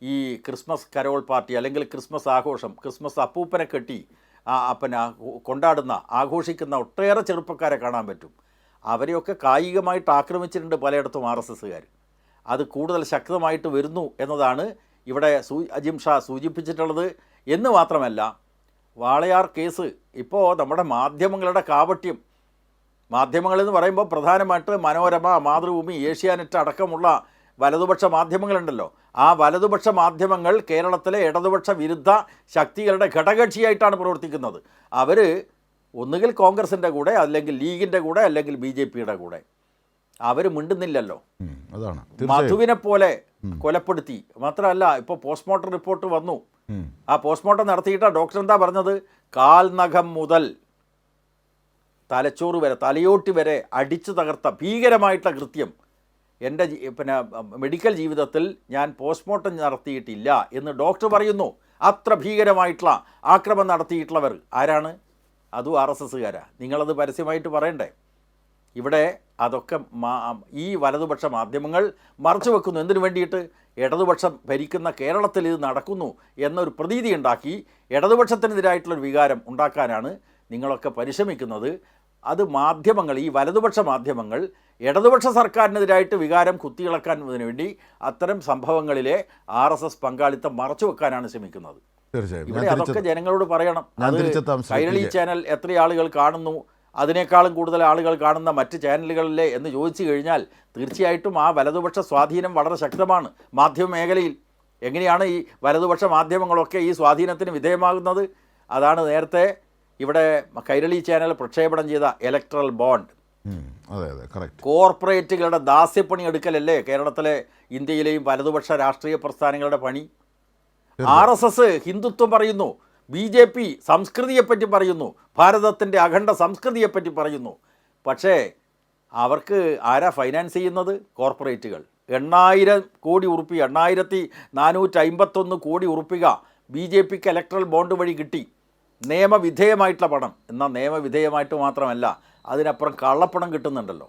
ഈ ക്രിസ്മസ് കരോൾ പാർട്ടി അല്ലെങ്കിൽ ക്രിസ്മസ് ആഘോഷം, ക്രിസ്മസ് അപ്പൂപ്പനെ കെട്ടി കൊണ്ടാടുന്ന ആഘോഷിക്കുന്ന ഒട്ടേറെ ചെറുപ്പക്കാരെ കാണാൻ പറ്റും. അവരെയൊക്കെ കായികമായിട്ട് ആക്രമിച്ചിട്ടുണ്ട് പലയിടത്തും RSSകാർ. അത് കൂടുതൽ ശക്തമായിട്ട് വരുന്നു എന്നതാണ് ഇവിടെ അജിം ഷാ സൂചിപ്പിച്ചിട്ടുള്ളത്. എന്ന് മാത്രമല്ല, വാളയാർ കേസ് ഇപ്പോൾ നമ്മുടെ മാധ്യമങ്ങളുടെ കാപട്യം, മാധ്യമങ്ങളെന്ന് പറയുമ്പോൾ പ്രധാനമായിട്ട് മനോരമ, മാതൃഭൂമി, ഏഷ്യാനെറ്റ് അടക്കമുള്ള വലതുപക്ഷ മാധ്യമങ്ങളുണ്ടല്ലോ, ആ വലതുപക്ഷ മാധ്യമങ്ങൾ കേരളത്തിലെ ഇടതുപക്ഷ വിരുദ്ധ ശക്തികളുടെ ഘടകകക്ഷിയായിട്ടാണ് പ്രവർത്തിക്കുന്നത്. അവർ ഒന്നുകിൽ കോൺഗ്രസിൻ്റെ കൂടെ, അല്ലെങ്കിൽ ലീഗിൻ്റെ കൂടെ, അല്ലെങ്കിൽ BJPയുടെ കൂടെ. അവർ മിണ്ടുന്നില്ലല്ലോ. അതാണ് മധുവിനെ പോലെ കൊലപ്പെടുത്തി. മാത്രമല്ല, ഇപ്പോൾ പോസ്റ്റ്മോർട്ടം റിപ്പോർട്ട് വന്നു. ആ പോസ്റ്റ്മോർട്ടം നടത്തിയിട്ട് ഡോക്ടർ എന്താ പറഞ്ഞത്? കാൽനഖം മുതൽ തലച്ചോറ് വരെ, തലയോട്ടി വരെ അടിച്ചു തകർത്ത ഭീകരമായിട്ടുള്ള കൃത്യം എൻ്റെ പിന്നെ മെഡിക്കൽ ജീവിതത്തിൽ ഞാൻ പോസ്റ്റ്മോർട്ടം നടത്തിയിട്ടില്ല എന്ന് ഡോക്ടർ പറയുന്നു. അത്ര ഭീകരമായിട്ടുള്ള ആക്രമണം നടത്തിയിട്ടുള്ളവർ ആരാണ്? അതും RSSകാരാണ്. നിങ്ങളത് പരസ്യമായിട്ട് പറയണ്ടേ? ഇവിടെ അതൊക്കെ ഈ വലതുപക്ഷ മാധ്യമങ്ങൾ മറച്ചു വെക്കുന്നു. എന്തിനു വേണ്ടിയിട്ട്? ഇടതുപക്ഷം ഭരിക്കുന്ന കേരളത്തിൽ ഇത് നടക്കുന്നു എന്നൊരു പ്രതീതി ഉണ്ടാക്കി ഇടതുപക്ഷത്തിനെതിരായിട്ടുള്ളൊരു വികാരം ഉണ്ടാക്കാനാണ് നിങ്ങളൊക്കെ പരിശ്രമിക്കുന്നത്. അത് മാധ്യമങ്ങൾ, ഈ വലതുപക്ഷ മാധ്യമങ്ങൾ ഇടതുപക്ഷ സർക്കാരിനെതിരായിട്ട് വികാരം കുത്തിയിളക്കാനതിനു വേണ്ടി അത്തരം സംഭവങ്ങളിലെ RSS പങ്കാളിത്തം മറച്ചു വെക്കാനാണ് ശ്രമിക്കുന്നത്. ഇവിടെ അതൊക്കെ ജനങ്ങളോട് പറയണം. അത് കൈരളി ചാനൽ എത്ര ആളുകൾ കാണുന്നു, അതിനേക്കാളും കൂടുതൽ ആളുകൾ കാണുന്ന മറ്റ് ചാനലുകളിലെ എന്ന് ചോദിച്ചു കഴിഞ്ഞാൽ തീർച്ചയായിട്ടും ആ വലതുപക്ഷ സ്വാധീനം വളരെ ശക്തമാണ് മാധ്യമ മേഖലയിൽ. എങ്ങനെയാണ് ഈ വലതുപക്ഷ മാധ്യമങ്ങളൊക്കെ ഈ സ്വാധീനത്തിന് വിധേയമാകുന്നത്? അതാണ് നേരത്തെ ഇവിടെ കൈരളി ചാനൽ പ്രക്ഷേപണം ചെയ്ത ഇലക്ട്രൽ ബോണ്ട്. കോർപ്പറേറ്റുകളുടെ ദാസ്യപ്പണി എടുക്കലല്ലേ കേരളത്തിലെ ഇന്ത്യയിലെയും വലതുപക്ഷ രാഷ്ട്രീയ പ്രസ്ഥാനങ്ങളുടെ പണി? RSS ഹിന്ദുത്വം പറയുന്നു, BJP സംസ്കൃതിയെപ്പറ്റി പറയുന്നു, ഭാരതത്തിൻ്റെ അഖണ്ഡ സംസ്കൃതിയെപ്പറ്റി പറയുന്നു. പക്ഷേ അവർക്ക് ആരാ ഫൈനാൻസ് ചെയ്യുന്നത്? കോർപ്പറേറ്റുകൾ. 8000 കോടി ഉറുപ്പിക, 8451 കോടി ഉറുപ്പിക BJPക്ക് ഇലക്ട്രൽ ബോണ്ട് വഴി കിട്ടി. നിയമവിധേയമായിട്ടുള്ള പണം. എന്നാൽ നിയമവിധേയമായിട്ട് മാത്രമല്ല, അതിനപ്പുറം കള്ളപ്പണം കിട്ടുന്നുണ്ടല്ലോ.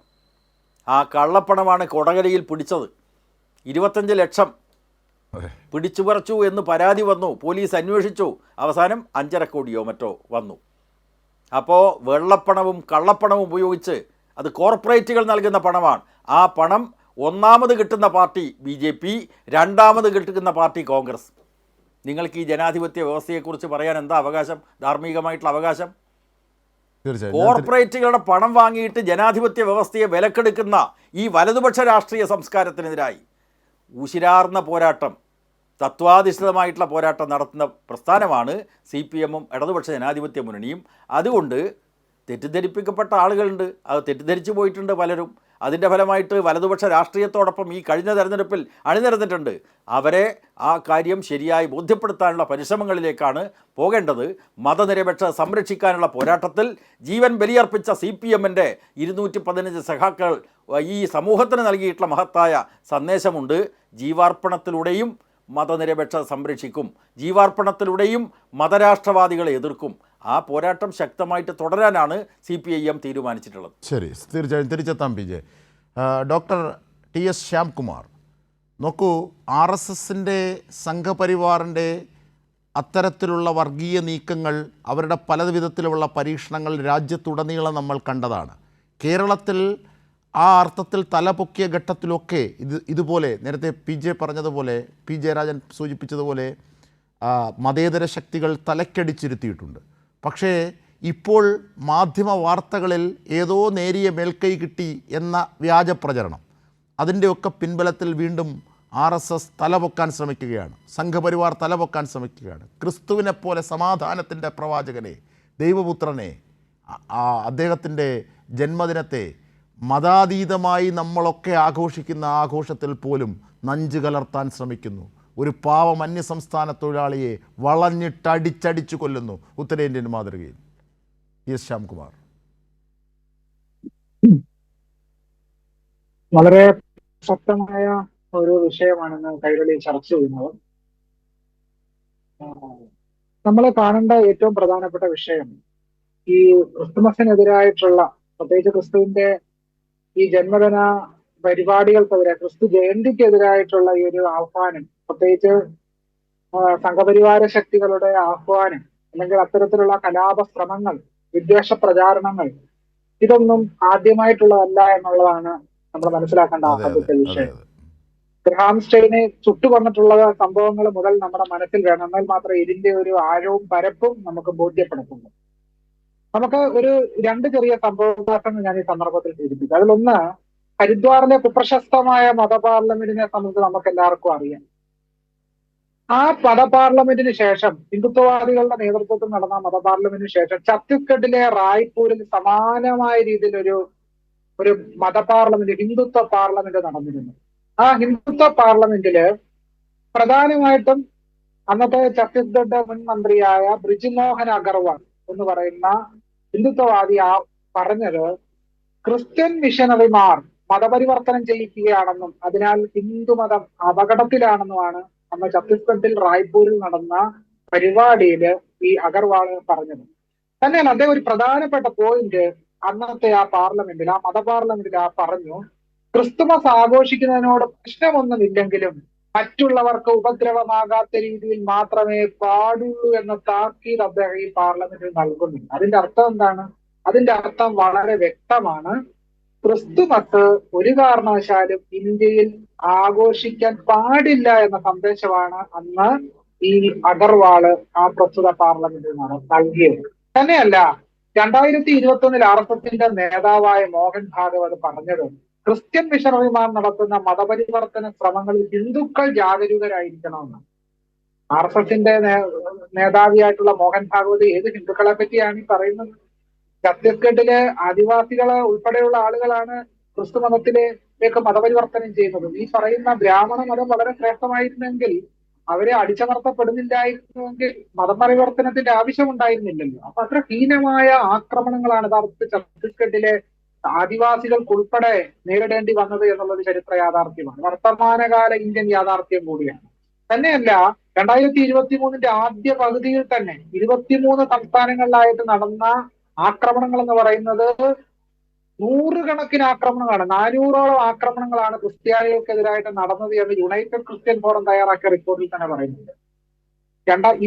ആ കള്ളപ്പണമാണ് കൊടകരയിൽ പിടിച്ചത്. 25 ലക്ഷം പിടിച്ചു പറിച്ചു എന്ന് പരാതി വന്നു. പോലീസ് അന്വേഷിച്ചു. അവസാനം 5.5 കോടിയോ മറ്റോ വന്നു. അപ്പോൾ വെള്ളപ്പണവും കള്ളപ്പണവും ഉപയോഗിച്ച്, അത് കോർപ്പറേറ്റുകൾ നൽകുന്ന പണമാണ്. ആ പണം ഒന്നാമത് കിട്ടുന്ന പാർട്ടി BJP, രണ്ടാമത് കിട്ടുന്ന പാർട്ടി കോൺഗ്രസ്. നിങ്ങൾക്ക് ഈ ജനാധിപത്യ വ്യവസ്ഥയെക്കുറിച്ച് പറയാൻ എന്താ അവകാശം? ധാർമ്മികമായിട്ടുള്ള അവകാശം? കോർപ്പറേറ്റുകളുടെ പണം വാങ്ങിയിട്ട് ജനാധിപത്യ വ്യവസ്ഥയെ വിലക്കെടുക്കുന്ന ഈ വലതുപക്ഷ രാഷ്ട്രീയ സംസ്കാരത്തിനെതിരായി ഉശിരാർന്ന പോരാട്ടം, തത്വാധിഷ്ഠിതമായിട്ടുള്ള പോരാട്ടം നടത്തുന്ന പ്രസ്ഥാനമാണ് CPM-ഉം ഇടതുപക്ഷ ജനാധിപത്യ മുന്നണിയും. അതുകൊണ്ട് തെറ്റിദ്ധരിപ്പിക്കപ്പെട്ട ആളുകളുണ്ട്, അത് തെറ്റിദ്ധരിച്ചു പോയിട്ടുണ്ട് പലരും. അതിൻ്റെ ഫലമായിട്ട് വലതുപക്ഷ രാഷ്ട്രീയത്തോടൊപ്പം ഈ കഴിഞ്ഞ തെരഞ്ഞെടുപ്പിൽ അണിനിരന്നിട്ടുണ്ട്. അവരെ ആ കാര്യം ശരിയായി ബോധ്യപ്പെടുത്താനുള്ള പരിശ്രമങ്ങളിലേക്കാണ് പോകേണ്ടത്. മതനിരപേക്ഷത സംരക്ഷിക്കാനുള്ള പോരാട്ടത്തിൽ ജീവൻ ബലിയർപ്പിച്ച CPM-ൻ്റെ 215 സഖാക്കൾ ഈ സമൂഹത്തിന് നൽകിയിട്ടുള്ള മഹത്തായ സന്ദേശമുണ്ട്. ജീവാർപ്പണത്തിലൂടെയും മതനിരപേക്ഷത സംരക്ഷിക്കും, ജീവാർപ്പണത്തിലൂടെയും മതരാഷ്ട്രവാദികളെ എതിർക്കും. ആ പോരാട്ടം ശക്തമായിട്ട് തുടരാനാണ് CPIM തീരുമാനിച്ചിട്ടുള്ളത്. ശരി, തീർച്ചയായും തിരിച്ചെത്താം PJ. ഡോക്ടർ TS ശ്യാംകുമാർ, നോക്കൂ, RSSൻ്റെ സംഘപരിവാറിൻ്റെ അത്തരത്തിലുള്ള വർഗീയ നീക്കങ്ങൾ, അവരുടെ പല വിധത്തിലുള്ള പരീക്ഷണങ്ങൾ രാജ്യത്തുടനീളം നമ്മൾ കണ്ടതാണ്. കേരളത്തിൽ ആ അർത്ഥത്തിൽ തലപൊക്കിയ ഘട്ടത്തിലൊക്കെ ഇതുപോലെ നേരത്തെ PJ പറഞ്ഞതുപോലെ, P ജയരാജൻ സൂചിപ്പിച്ചതുപോലെ മതേതര ശക്തികൾ തലക്കടിച്ചിരുത്തിയിട്ടുണ്ട്. പക്ഷേ ഇപ്പോൾ മാധ്യമ വാർത്തകളിൽ ഏതോ നേരിയ മേൽക്കൈ കിട്ടി എന്ന വ്യാജ പ്രചരണം, അതിൻ്റെയൊക്കെ പിൻബലത്തിൽ വീണ്ടും RSS തലപൊക്കാൻ ശ്രമിക്കുകയാണ്, സംഘപരിവാർ തലപൊക്കാൻ ശ്രമിക്കുകയാണ്. ക്രിസ്തുവിനെ പോലെ സമാധാനത്തിൻ്റെ പ്രവാചകനെ, ദൈവപുത്രനെ, അദ്ദേഹത്തിൻ്റെ ജന്മദിനത്തെ മതാതീതമായി നമ്മളൊക്കെ ആഘോഷിക്കുന്ന ആഘോഷത്തിൽ പോലും നഞ്ചു കലർത്താൻ ശ്രമിക്കുന്നു. ഒരു പാവം അന്യസംസ്ഥാന തൊഴിലാളിയെ വളഞ്ഞിട്ടടിച്ചടിച്ചു കൊല്ലുന്നു ഉത്തരേന്ത്യൻ മാതൃകയിൽ. TS ശ്യാംകുമാർ. വളരെ ശക്തമായ ഒരു വിഷയമാണെന്ന് കൈരളി ചർച്ച ചെയ്യുന്നത്. നമ്മൾ കാണേണ്ട ഏറ്റവും പ്രധാനപ്പെട്ട വിഷയം ഈ ക്രിസ്തുമസിനെതിരായിട്ടുള്ള, പ്രത്യേകിച്ച് ക്രിസ്തുവിന്റെ ഈ ജന്മദിന പരിപാടികൾക്കെതിരെ, ക്രിസ്തു ജയന്തിക്കെതിരായിട്ടുള്ള ഈ ഒരു ആഹ്വാനം, പ്രത്യേകിച്ച് സംഘപരിവാര ശക്തികളുടെ ആഹ്വാനം, അല്ലെങ്കിൽ അത്തരത്തിലുള്ള കലാപ ശ്രമങ്ങൾ, വിദ്വേഷ പ്രചാരണങ്ങൾ, ഇതൊന്നും ആദ്യമായിട്ടുള്ളതല്ല എന്നുള്ളതാണ് നമ്മൾ മനസ്സിലാക്കേണ്ട ആദ്യത്തെ വിഷയം. ഗ്രഹാം സ്റ്റെയിനെ ചുട്ടുകൊന്നിട്ടുള്ള സംഭവങ്ങൾ മുതൽ നമ്മുടെ മനസ്സിൽ വേണം, എന്നാൽ മാത്രമേ ഇതിന്റെ ഒരു ആഴവും പരപ്പും നമുക്ക് ബോധ്യപ്പെടുത്തുള്ളൂ. നമുക്ക് ഒരു 2 ചെറിയ സംഭവവികാസങ്ങൾ ഞാൻ ഈ സന്ദർഭത്തിൽ സൂചിപ്പിക്കും. അതിലൊന്ന്, ഹരിദ്വാറിലെ കുപ്രശസ്തമായ മതപാർലമെന്റിനെ സംബന്ധിച്ച് നമുക്ക് എല്ലാവർക്കും അറിയാം. ആ മതപാർലമെന്റിന് ശേഷം, ഹിന്ദുത്വവാദികളുടെ നേതൃത്വത്തിൽ നടന്ന മതപാർലമെന്റിന് ശേഷം ഛത്തീസ്ഗഡിലെ റായ്പൂരിൽ സമാനമായ രീതിയിൽ ഒരു മതപാർലമെന്റ്, ഹിന്ദുത്വ പാർലമെന്റ് നടന്നിരുന്നു. ആ ഹിന്ദുത്വ പാർലമെന്റില് പ്രധാനമായിട്ടും അന്നത്തെ ഛത്തീസ്ഗഡ് മുൻ മന്ത്രിയായ ബ്രിജ്മോഹൻ അഗർവാൾ എന്ന് പറയുന്ന ഹിന്ദുത്വവാദി പറഞ്ഞത്, ക്രിസ്ത്യൻ മിഷണറിമാർ മതപരിവർത്തനം ചെയ്യിക്കുകയാണെന്നും അതിനാൽ ഹിന്ദുമതം അപകടത്തിലാണെന്നുമാണ് അന്ന് ഛത്തീസ്ഗഡിൽ റായ്പൂരിൽ നടന്ന പരിപാടിയിൽ ഈ അഗർവാൾ പറഞ്ഞത്. തന്നെയല്ല, അദ്ദേഹം ഒരു പ്രധാനപ്പെട്ട പോയിന്റ് അന്നത്തെ ആ പാർലമെന്റിൽ, ആ മതപാർലമെന്റിൽ പറഞ്ഞു, ക്രിസ്തുമസ് ആഘോഷിക്കുന്നതിനോട് പ്രശ്നമൊന്നുമില്ലെങ്കിലും മറ്റുള്ളവർക്ക് ഉപദ്രവമാകാത്ത രീതിയിൽ മാത്രമേ പാടുള്ളൂ എന്ന താക്കീത് അദ്ദേഹം ഈ പാർലമെന്റിൽ നൽകുന്നുണ്ട്. അതിന്റെ അർത്ഥം എന്താണ്? അതിന്റെ അർത്ഥം വളരെ വ്യക്തമാണ്. ക്രിസ്തുമസ് ഒരു കാരണവശാലും ഇന്ത്യയിൽ ആഘോഷിക്കാൻ പാടില്ല എന്ന സന്ദേശമാണ് അന്ന് ഈ അഗർവാള് ആ പ്രസ്തുത പാർലമെന്റിൽ നൽകിയത്. തന്നെയല്ല, 2021 RSSന്റെ നേതാവായ മോഹൻ ഭാഗവത് പറഞ്ഞത്, ക്രിസ്ത്യൻ മിഷണറിമാർ നടത്തുന്ന മതപരിവർത്തന ശ്രമങ്ങളിൽ ഹിന്ദുക്കൾ ജാഗരൂകരായിരിക്കണമെന്ന്. RSSന്റെ നേതാവിയായിട്ടുള്ള മോഹൻ ഭാഗവത് ഏത് ഹിന്ദുക്കളെ പറ്റിയാണ് ഈ പറയുന്നത്? ഛത്തീസ്ഗഡിലെ ആദിവാസികളെ ഉൾപ്പെടെയുള്ള ആളുകളാണ് ക്രിസ്തു മതത്തിലേക്ക് മതപരിവർത്തനം ചെയ്യുന്നത്. ഈ പറയുന്ന ബ്രാഹ്മണ മതം വളരെ ശ്രേഷ്ഠമായിരുന്നെങ്കിൽ, അവരെ അടിച്ചമർത്തപ്പെടുന്നില്ലായിരുന്നുവെങ്കിൽ മതപരിവർത്തനത്തിന്റെ ആവശ്യമുണ്ടായിരുന്നില്ലല്ലോ. അപ്പൊ അത്ര ഹീനമായ ആക്രമണങ്ങളാണ് യഥാർത്ഥത്തിൽ ഛത്തീസ്ഗഡിലെ ആദിവാസികൾക്കുൾപ്പെടെ നേരിടേണ്ടി വന്നത് എന്നുള്ളത് ചരിത്ര യാഥാർത്ഥ്യമാണ്, വർത്തമാനകാല ഇന്ത്യൻ യാഥാർത്ഥ്യം കൂടിയാണ്. തന്നെയല്ല, 2023 ആദ്യ പകുതിയിൽ തന്നെ 23 സംസ്ഥാനങ്ങളിലായിട്ട് നടന്ന ആക്രമണങ്ങൾ എന്ന് പറയുന്നത് നൂറുകണക്കിന് ആക്രമണങ്ങളാണ്. 400ഓളം ആക്രമണങ്ങളാണ് ക്രിസ്ത്യാനികൾക്കെതിരായിട്ട് നടന്നത് എന്ന് യുണൈറ്റഡ് ക്രിസ്ത്യൻ ഫോറം തയ്യാറാക്കിയ റിപ്പോർട്ടിൽ തന്നെ പറയുന്നുണ്ട്.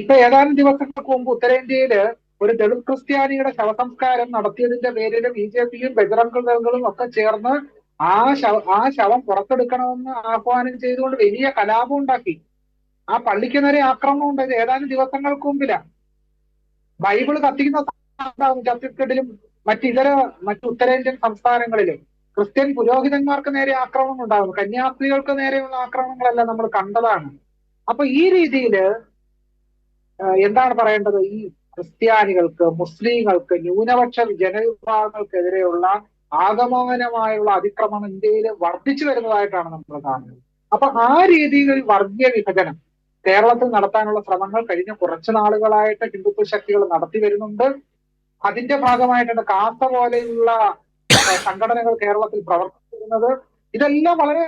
ഇപ്പൊ ഏതാനും ദിവസങ്ങൾക്ക് മുമ്പ് ഉത്തരേന്ത്യയില് ഒരു ദളിത് ക്രിസ്ത്യാനിയുടെ ശവസംസ്കാരം നടത്തിയതിന്റെ പേരിൽ BJPയും ബജറംഗ് ദളും ഒക്കെ ചേർന്ന് ആ ശവം പുറത്തെടുക്കണമെന്ന് ആഹ്വാനം ചെയ്തുകൊണ്ട് വലിയ കലാപം ഉണ്ടാക്കി. ആ പള്ളിക്ക് നേരെ ആക്രമണം ഉണ്ടായത് ഏതാനും ദിവസങ്ങൾക്ക് മുമ്പിലാണ്. ബൈബിള് കത്തിക്കുന്ന ഛത്തീസ്ഗഡിലും മറ്റു ഉത്തരേന്ത്യൻ സംസ്ഥാനങ്ങളിലും ക്രിസ്ത്യൻ പുരോഹിതന്മാർക്ക് നേരെ ആക്രമണം ഉണ്ടാകുന്നു. കന്യാസ്ത്രീകൾക്ക് നേരെയുള്ള ആക്രമണങ്ങളെല്ലാം നമ്മൾ കണ്ടതാണ്. അപ്പൊ ഈ രീതിയില് എന്താണ് പറയേണ്ടത്? ഈ ക്രിസ്ത്യാനികൾക്ക്, മുസ്ലിങ്ങൾക്ക്, ന്യൂനപക്ഷ ജനവിഭാഗങ്ങൾക്കെതിരെയുള്ള ആഗമനമായുള്ള അതിക്രമണം ഇന്ത്യയിൽ വർദ്ധിച്ചു വരുന്നതായിട്ടാണ് നമ്മൾ കാണുന്നത്. അപ്പൊ ആ രീതിയിൽ വർഗീയ വിഭജനം കേരളത്തിൽ നടത്താനുള്ള ശ്രമങ്ങൾ കഴിഞ്ഞ കുറച്ചു നാളുകളായിട്ട് ഹിന്ദുത്വ ശക്തികൾ നടത്തി വരുന്നുണ്ട്. അതിന്റെ ഭാഗമായിട്ടാണ് കാസ പോലെയുള്ള സംഘടനകൾ കേരളത്തിൽ പ്രവർത്തിക്കുന്നത്. ഇതെല്ലാം വളരെ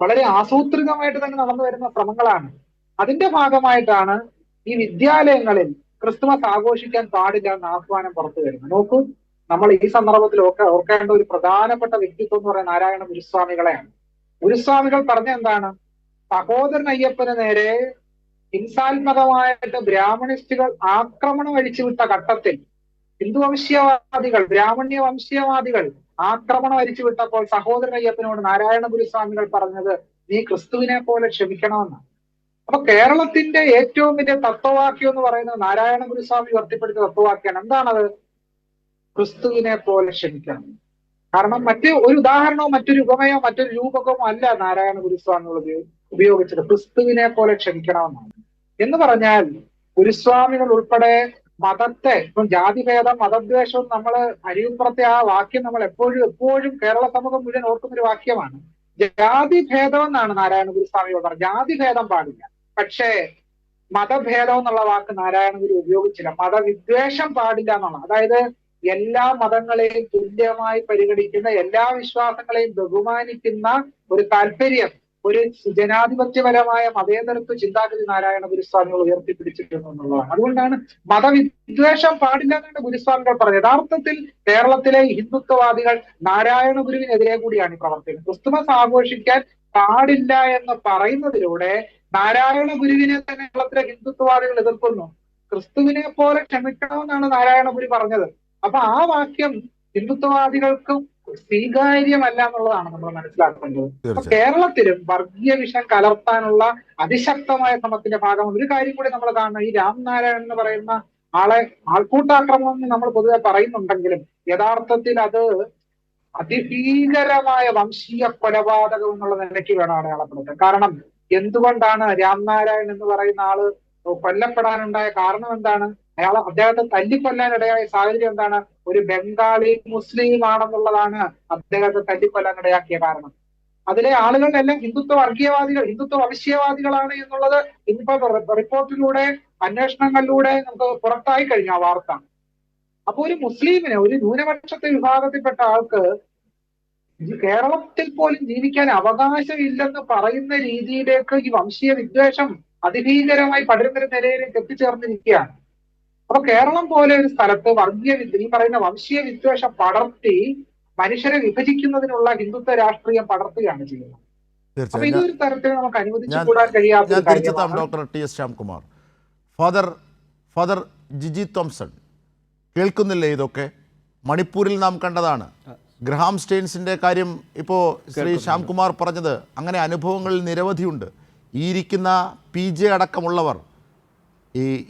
വളരെ ആസൂത്രിതമായിട്ട് തന്നെ നടന്നു വരുന്ന ശ്രമങ്ങളാണ്. അതിന്റെ ഭാഗമായിട്ടാണ് ഈ വിദ്യാലയങ്ങളിൽ ക്രിസ്തുമസ് ആഘോഷിക്കാൻ പാടില്ല എന്ന ആഹ്വാനം പുറത്തു വരുന്നത്. നോക്കൂ, നമ്മൾ ഈ സന്ദർഭത്തിൽ ഓർക്കേണ്ട ഒരു പ്രധാനപ്പെട്ട വ്യക്തിത്വം എന്ന് പറയുന്നത് നാരായണ ഗുരുസ്വാമികളെയാണ്. ഗുരുസ്വാമികൾ പറഞ്ഞ എന്താണ്? സഹോദരൻ അയ്യപ്പന് നേരെ ഹിംസാത്മകമായിട്ട് ബ്രാഹ്മണിസ്റ്റുകൾ ആക്രമണം അഴിച്ചുവിട്ട ഘട്ടത്തിൽ ഹിന്ദു വംശീയവാദികൾ, ബ്രാഹ്മണ്യ വംശീയവാദികൾ ആക്രമണം അഴിച്ചുവിട്ടപ്പോൾ സഹോദരൻ അയ്യപ്പനോട് നാരായണ ഗുരുസ്വാമികൾ പറഞ്ഞത്, നീ ക്രിസ്തുവിനെ പോലെ ക്ഷമിക്കണമെന്നാണ്. അപ്പൊ കേരളത്തിന്റെ ഏറ്റവും വലിയ തത്വവാക്യം എന്ന് പറയുന്നത് നാരായണ ഗുരുസ്വാമി ഉയർത്തിപ്പിടിച്ച തത്വവാക്യാണ്. എന്താണത്? ക്രിസ്തുവിനെ പോലെ ക്ഷമിക്കണം. കാരണം ഒരു ഉദാഹരണമോ മറ്റൊരു ഉപമയോ മറ്റൊരു രൂപകമോ അല്ല നാരായണ ഗുരുസ്വാമികൾ ഉപയോഗിച്ചത്. ക്രിസ്തുവിനെ പോലെ ക്ഷമിക്കണമെന്നാണ്. എന്ന് പറഞ്ഞാൽ ഗുരുസ്വാമികൾ ഉൾപ്പെടെ മതത്തെ, ഇപ്പം ജാതിഭേദം, മതദ്വേഷവും നമ്മൾ അരിയുപ്പുറത്തെ ആ വാക്യം നമ്മൾ എപ്പോഴും കേരള സമൂഹം മുഴുവൻ ഓർക്കുന്നൊരു വാക്യമാണ്. ജാതിഭേദം എന്നാണ് നാരായണ ഗുരുസ്വാമികൾ പറഞ്ഞത്. ജാതിഭേദം പാടില്ല. പക്ഷേ മതഭേദം എന്നുള്ള വാക്ക് നാരായണ ഗുരു ഉപയോഗിച്ചില്ല. മതവിദ്വേഷം പാടില്ല എന്നാണ്. അതായത് എല്ലാ മതങ്ങളെയും തുല്യമായി പരിഗണിക്കുന്ന, എല്ലാ വിശ്വാസങ്ങളെയും ബഹുമാനിക്കുന്ന ഒരു താല്പര്യം, ഒരു ജനാധിപത്യപരമായ മതേതരത്വ ചിന്താഗതി നാരായണ ഗുരുസ്വാമികൾ ഉയർത്തിപ്പിടിച്ചിട്ടുണ്ട് എന്നുള്ളതാണ്. അതുകൊണ്ടാണ് മതവിദ്വേഷം പാടില്ല എന്നാണ് ഗുരുസ്വാമികൾ പറഞ്ഞത്. യഥാർത്ഥത്തിൽ കേരളത്തിലെ ഹിന്ദുത്വവാദികൾ നാരായണ ഗുരുവിനെതിരെ കൂടിയാണ് ഈ പ്രവർത്തിക്കുന്നത്. ക്രിസ്തുമസ് ആഘോഷിക്കാൻ പാടില്ല എന്ന് പറയുന്നതിലൂടെ നാരായണ ഗുരുവിനെ തന്നെ കേരളത്തിലെ ഹിന്ദുത്വവാദികൾ എതിർക്കുന്നു. ക്രിസ്തുവിനെ പോലെ ക്ഷമിക്കണമെന്നാണ് നാരായണ ഗുരു പറഞ്ഞത്. അപ്പൊ ആ വാക്യം ഹിന്ദുത്വവാദികൾക്കും സ്വീകാര്യമല്ല എന്നുള്ളതാണ് നമ്മൾ മനസ്സിലാക്കേണ്ടത്. അപ്പൊ കേരളത്തിലും വർഗീയ വിഷം കലർത്താനുള്ള അതിശക്തമായ ശ്രമത്തിന്റെ ഭാഗമാണ്. ഒരു കാര്യം കൂടി നമ്മൾ കാണണം, ഈ രാംനാരായണൻ എന്ന് പറയുന്ന ആൾക്കൂട്ടാക്രമണം എന്ന് നമ്മൾ പൊതുവെ പറയുന്നുണ്ടെങ്കിലും യഥാർത്ഥത്തിൽ അത് അതിഭീകരമായ വംശീയ കൊലപാതകം എന്നുള്ള നിലയ്ക്ക് വേണം അടയാളപ്പെടുത്താൻ. കാരണം എന്തുകൊണ്ടാണ് രാംനാരായണൻ എന്ന് പറയുന്ന ആള് കൊല്ലപ്പെടാനുണ്ടായ കാരണം എന്താണ്? അദ്ദേഹത്തെ തല്ലിക്കൊല്ലാനിടയായ സാഹചര്യം എന്താണ്? ഒരു ബംഗാളി മുസ്ലിം ആണെന്നുള്ളതാണ് അദ്ദേഹത്തെ തല്ലിക്കൊല്ലാനിടയാക്കിയ കാരണം. അതിലെ ആളുകളെല്ലാം ഹിന്ദുത്വ വർഗീയവാദികൾ, ഹിന്ദുത്വ വംശീയവാദികളാണ് എന്നുള്ളത് ഇന്നിപ്പോ റിപ്പോർട്ടിലൂടെ, അന്വേഷണങ്ങളിലൂടെ നമുക്ക് പുറത്തായി കഴിഞ്ഞു ആ വാർത്ത. അപ്പൊ ഒരു മുസ്ലിമിന്, ഒരു ന്യൂനപക്ഷത്തെ വിഭാഗത്തിൽപ്പെട്ട ആൾക്ക് കേരളത്തിൽ പോലും ജീവിക്കാൻ അവകാശമില്ലെന്ന് പറയുന്ന രീതിയിലേക്ക് ഈ വംശീയ വിദ്വേഷം അതിഭീകരമായി പടരുന്നൊരു നിലയിലേക്ക് എത്തിച്ചേർന്നിരിക്കുകയാണ്. അപ്പൊ കേരളം പോലെ ഒരു സ്ഥലത്ത് ഈ പറയുന്ന വംശീയ വിദ്വേഷം പടർത്തി മനുഷ്യരെ വിഭജിക്കുന്നതിനുള്ള ഹിന്ദുത്വ രാഷ്ട്രീയം പടർത്തുകയാണ് ചെയ്യുന്നത്. അപ്പൊ തീർച്ചയായും ഇതൊരു തരത്തിൽ നമുക്ക് അനുവദിച്ചു ഞാൻ കൂടാൻ കഴിയാത്ത ഞാൻ ഒരു തിരിച്ചെത്താം കാര്യമാണ്. Doctor T S Shyamkumar. Father Jiji Thomson, കേൾക്കുന്നില്ലേ ഇതൊക്കെ? മണിപ്പൂരിൽ നാം കണ്ടതാണ്. ഗ്രഹാം സ്റ്റെയിൻസിൻ്റെ കാര്യം ഇപ്പോൾ ശ്രീ ശ്യാംകുമാർ പറഞ്ഞത്, അങ്ങനെ അനുഭവങ്ങളിൽ നിരവധിയുണ്ട്. ഈ ഇരിക്കുന്ന PJ അടക്കമുള്ളവർ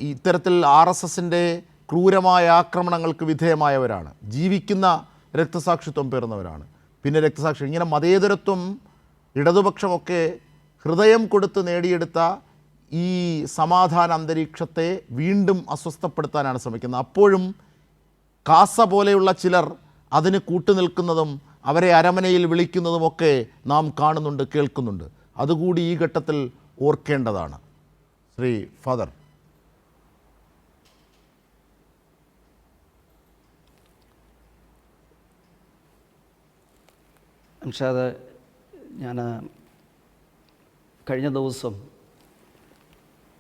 ഇത്തരത്തിൽ RSSൻ്റെ ക്രൂരമായ ആക്രമണങ്ങൾക്ക് വിധേയമായവരാണ്, ജീവിക്കുന്ന രക്തസാക്ഷിത്വം പേർന്നവരാണ്. പിന്നെ രക്തസാക്ഷി ഇങ്ങനെ മതേതരത്വം ഇടതുപക്ഷമൊക്കെ ഹൃദയം കൊടുത്ത് നേടിയെടുത്ത ഈ സമാധാന അന്തരീക്ഷത്തെ വീണ്ടും അസ്വസ്ഥപ്പെടുത്താനാണ് ശ്രമിക്കുന്നത്. അപ്പോഴും കാസ പോലെയുള്ള ചിലർ അതിന് കൂട്ടുനിൽക്കുന്നതും അവരെ അരമനയിൽ വിളിക്കുന്നതുമൊക്കെ നാം കാണുന്നുണ്ട്, കേൾക്കുന്നുണ്ട്. അതുകൂടി ഈ ഘട്ടത്തിൽ ഓർക്കേണ്ടതാണ്. ശ്രീ ഫാദർ. അംഷാദ്, ഞാൻ കഴിഞ്ഞ ദിവസം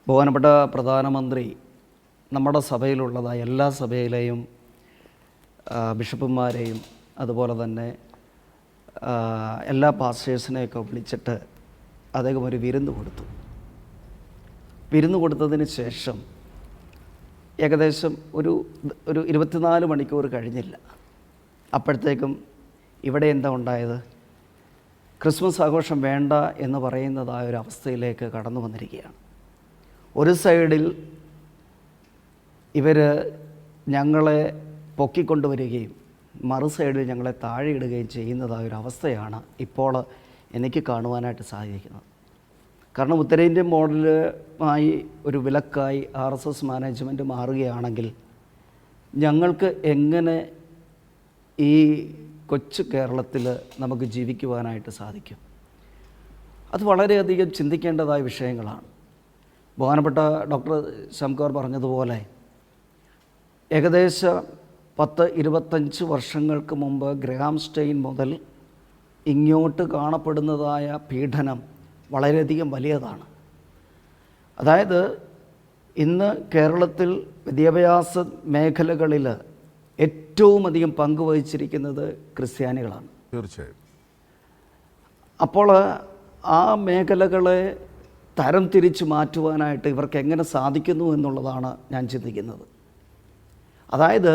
ബഹുമാനപ്പെട്ട പ്രധാനമന്ത്രി നമ്മുടെ സഭയിലുള്ളതായ എല്ലാ സഭയിലെയും ബിഷപ്പുമാരെയും അതുപോലെ തന്നെ എല്ലാ പാസ്റ്റേഴ്സിനെയൊക്കെ വിളിച്ചിട്ട് അദ്ദേഹം ഒരു വിരുന്ന് കൊടുത്തു. വിരുന്ന് കൊടുത്തതിന് ശേഷം ഏകദേശം ഒരു 24 മണിക്കൂർ കഴിഞ്ഞില്ല, അപ്പോഴത്തേക്കും ഇവിടെ എന്താ ഉണ്ടായത്? ക്രിസ്മസ് ആഘോഷം വേണ്ട എന്ന് പറയുന്നതായ ഒരു അവസ്ഥയിലേക്ക് കടന്നു വന്നിരിക്കുകയാണ്. ഒരു സൈഡിൽ ഇവർ ഞങ്ങളെ പൊക്കിക്കൊണ്ടുവരികയും മറു സൈഡിൽ ഞങ്ങളെ താഴെയിടുകയും ചെയ്യുന്നതായ ഒരു അവസ്ഥയാണ് ഇപ്പോൾ എനിക്ക് കാണുവാനായിട്ട് സാധിക്കുന്നത്. കാരണം ഉത്തരേന്ത്യൻ മോഡലുമായി ഒരു വിലക്കായി RSS മാനേജ്മെൻറ്റ് മാറുകയാണെങ്കിൽ ഞങ്ങൾക്ക് എങ്ങനെ ഈ കൊച്ചു കേരളത്തിൽ നമുക്ക് ജീവിക്കുവാനായിട്ട് സാധിക്കും? അത് വളരെയധികം ചിന്തിക്കേണ്ടതായ വിഷയങ്ങളാണ്. ബഹുമാനപ്പെട്ട ഡോക്ടർ ശംകർ പറഞ്ഞതുപോലെ ഏകദേശം 10-25 വർഷങ്ങൾക്ക് മുമ്പ് ഗ്രഹാം സ്റ്റെയിൻ മുതൽ ഇങ്ങോട്ട് കാണപ്പെടുന്നതായ പീഡനം വളരെയധികം വലിയതാണ്. അതായത് ഇന്ന് കേരളത്തിൽ വിദ്യാഭ്യാസ മേഖലകളിൽ ഏറ്റവും അധികം പങ്കുവഹിച്ചിരിക്കുന്നത് ക്രിസ്ത്യാനികളാണ്. തീർച്ചയായും. അപ്പോൾ ആ മേഖലകളെ തരം തിരിച്ച് മാറ്റുവാനായിട്ട് ഇവർക്ക് എങ്ങനെ സാധിക്കുന്നു എന്നുള്ളതാണ് ഞാൻ ചിന്തിക്കുന്നത്. അതായത്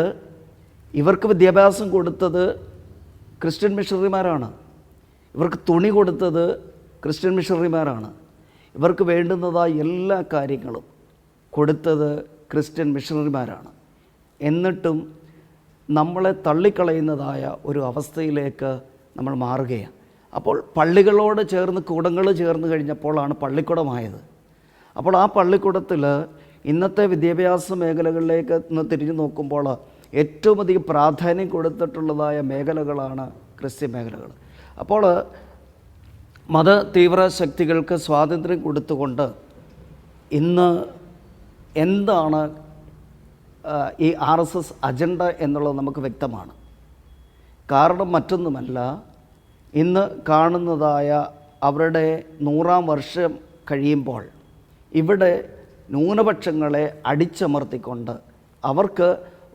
ഇവർക്ക് വിദ്യാഭ്യാസം കൊടുത്തത് ക്രിസ്ത്യൻ മിഷണറിമാരാണ്, ഇവർക്ക് തുണി കൊടുത്തത് ക്രിസ്ത്യൻ മിഷണറിമാരാണ്, ഇവർക്ക് വേണ്ടുന്നതായ എല്ലാ കാര്യങ്ങളും കൊടുത്തത് ക്രിസ്ത്യൻ മിഷണറിമാരാണ്. എന്നിട്ടും നമ്മളെ തള്ളിക്കളയുന്നതായ ഒരു അവസ്ഥയിലേക്ക് നമ്മൾ മാറുകയാണ്. അപ്പോൾ പള്ളികളോട് ചേർന്ന് കൂടങ്ങൾ ചേർന്ന് കഴിഞ്ഞപ്പോഴാണ് പള്ളിക്കൂടമായത്. അപ്പോൾ ആ പള്ളിക്കൂടത്തിൽ ഇന്നത്തെ വിദ്യാഭ്യാസ മേഖലകളിലേക്ക് ഒന്ന് തിരിഞ്ഞു നോക്കുമ്പോൾ ഏറ്റവും അധികം പ്രാധാന്യം കൊടുത്തിട്ടുള്ളതായ മേഖലകളാണ് ക്രിസ്ത്യൻ മേഖലകൾ. അപ്പോൾ മത തീവ്ര ശക്തികൾക്ക് സ്വാതന്ത്ര്യം കൊടുത്തുകൊണ്ട് ഇന്ന് എന്താണ് ഈ RSS അജണ്ട എന്നുള്ളത് നമുക്ക് വ്യക്തമാണ്. കാരണം മറ്റൊന്നുമല്ല, ഇന്ന് കാണുന്നതായ അവരുടെ 100ാം വർഷം കഴിയുമ്പോൾ ഇവിടെ ന്യൂനപക്ഷങ്ങളെ അടിച്ചമർത്തിക്കൊണ്ട് അവർക്ക്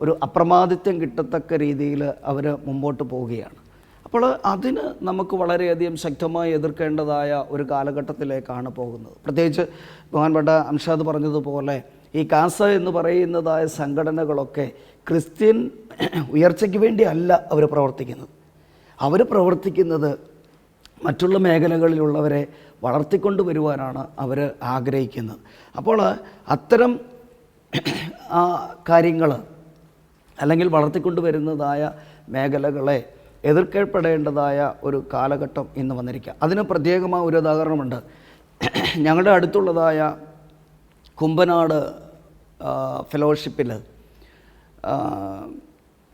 ഒരു അപ്രമാദിത്വം കിട്ടത്തക്ക രീതിയിൽ അവർ മുമ്പോട്ട് പോവുകയാണ്. അപ്പോൾ അതിന് നമുക്ക് വളരെയധികം ശക്തമായി എതിർക്കേണ്ടതായ ഒരു കാലഘട്ടത്തിലേക്കാണ് പോകുന്നത്. പ്രത്യേകിച്ച് ബഹുമാനപ്പെട്ട അംഷാദ് പറഞ്ഞതുപോലെ ഈ കാസ എന്ന് പറയുന്നതായ സംഘടനകളൊക്കെ ക്രിസ്ത്യൻ ഉയർച്ചയ്ക്ക് വേണ്ടി അല്ല അവർ പ്രവർത്തിക്കുന്നത്. അവർ പ്രവർത്തിക്കുന്നത് മറ്റുള്ള മേഖലകളിലുള്ളവരെ വളർത്തിക്കൊണ്ട് വരുവാനാണ് അവർ ആഗ്രഹിക്കുന്നത്. അപ്പോൾ അത്തരം കാര്യങ്ങൾ അല്ലെങ്കിൽ വളർത്തിക്കൊണ്ട് വരുന്നതായ മേഖലകളെ എതിർക്കപ്പെടേണ്ടതായ ഒരു കാലഘട്ടം ഇന്ന് വന്നിരിക്കുക. അതിന് പ്രത്യേകമായ ഒരു ഉദാഹരണമുണ്ട്. ഞങ്ങളുടെ അടുത്തുള്ളതായ കുമ്പനാട് ഫെലോഷിപ്പിൽ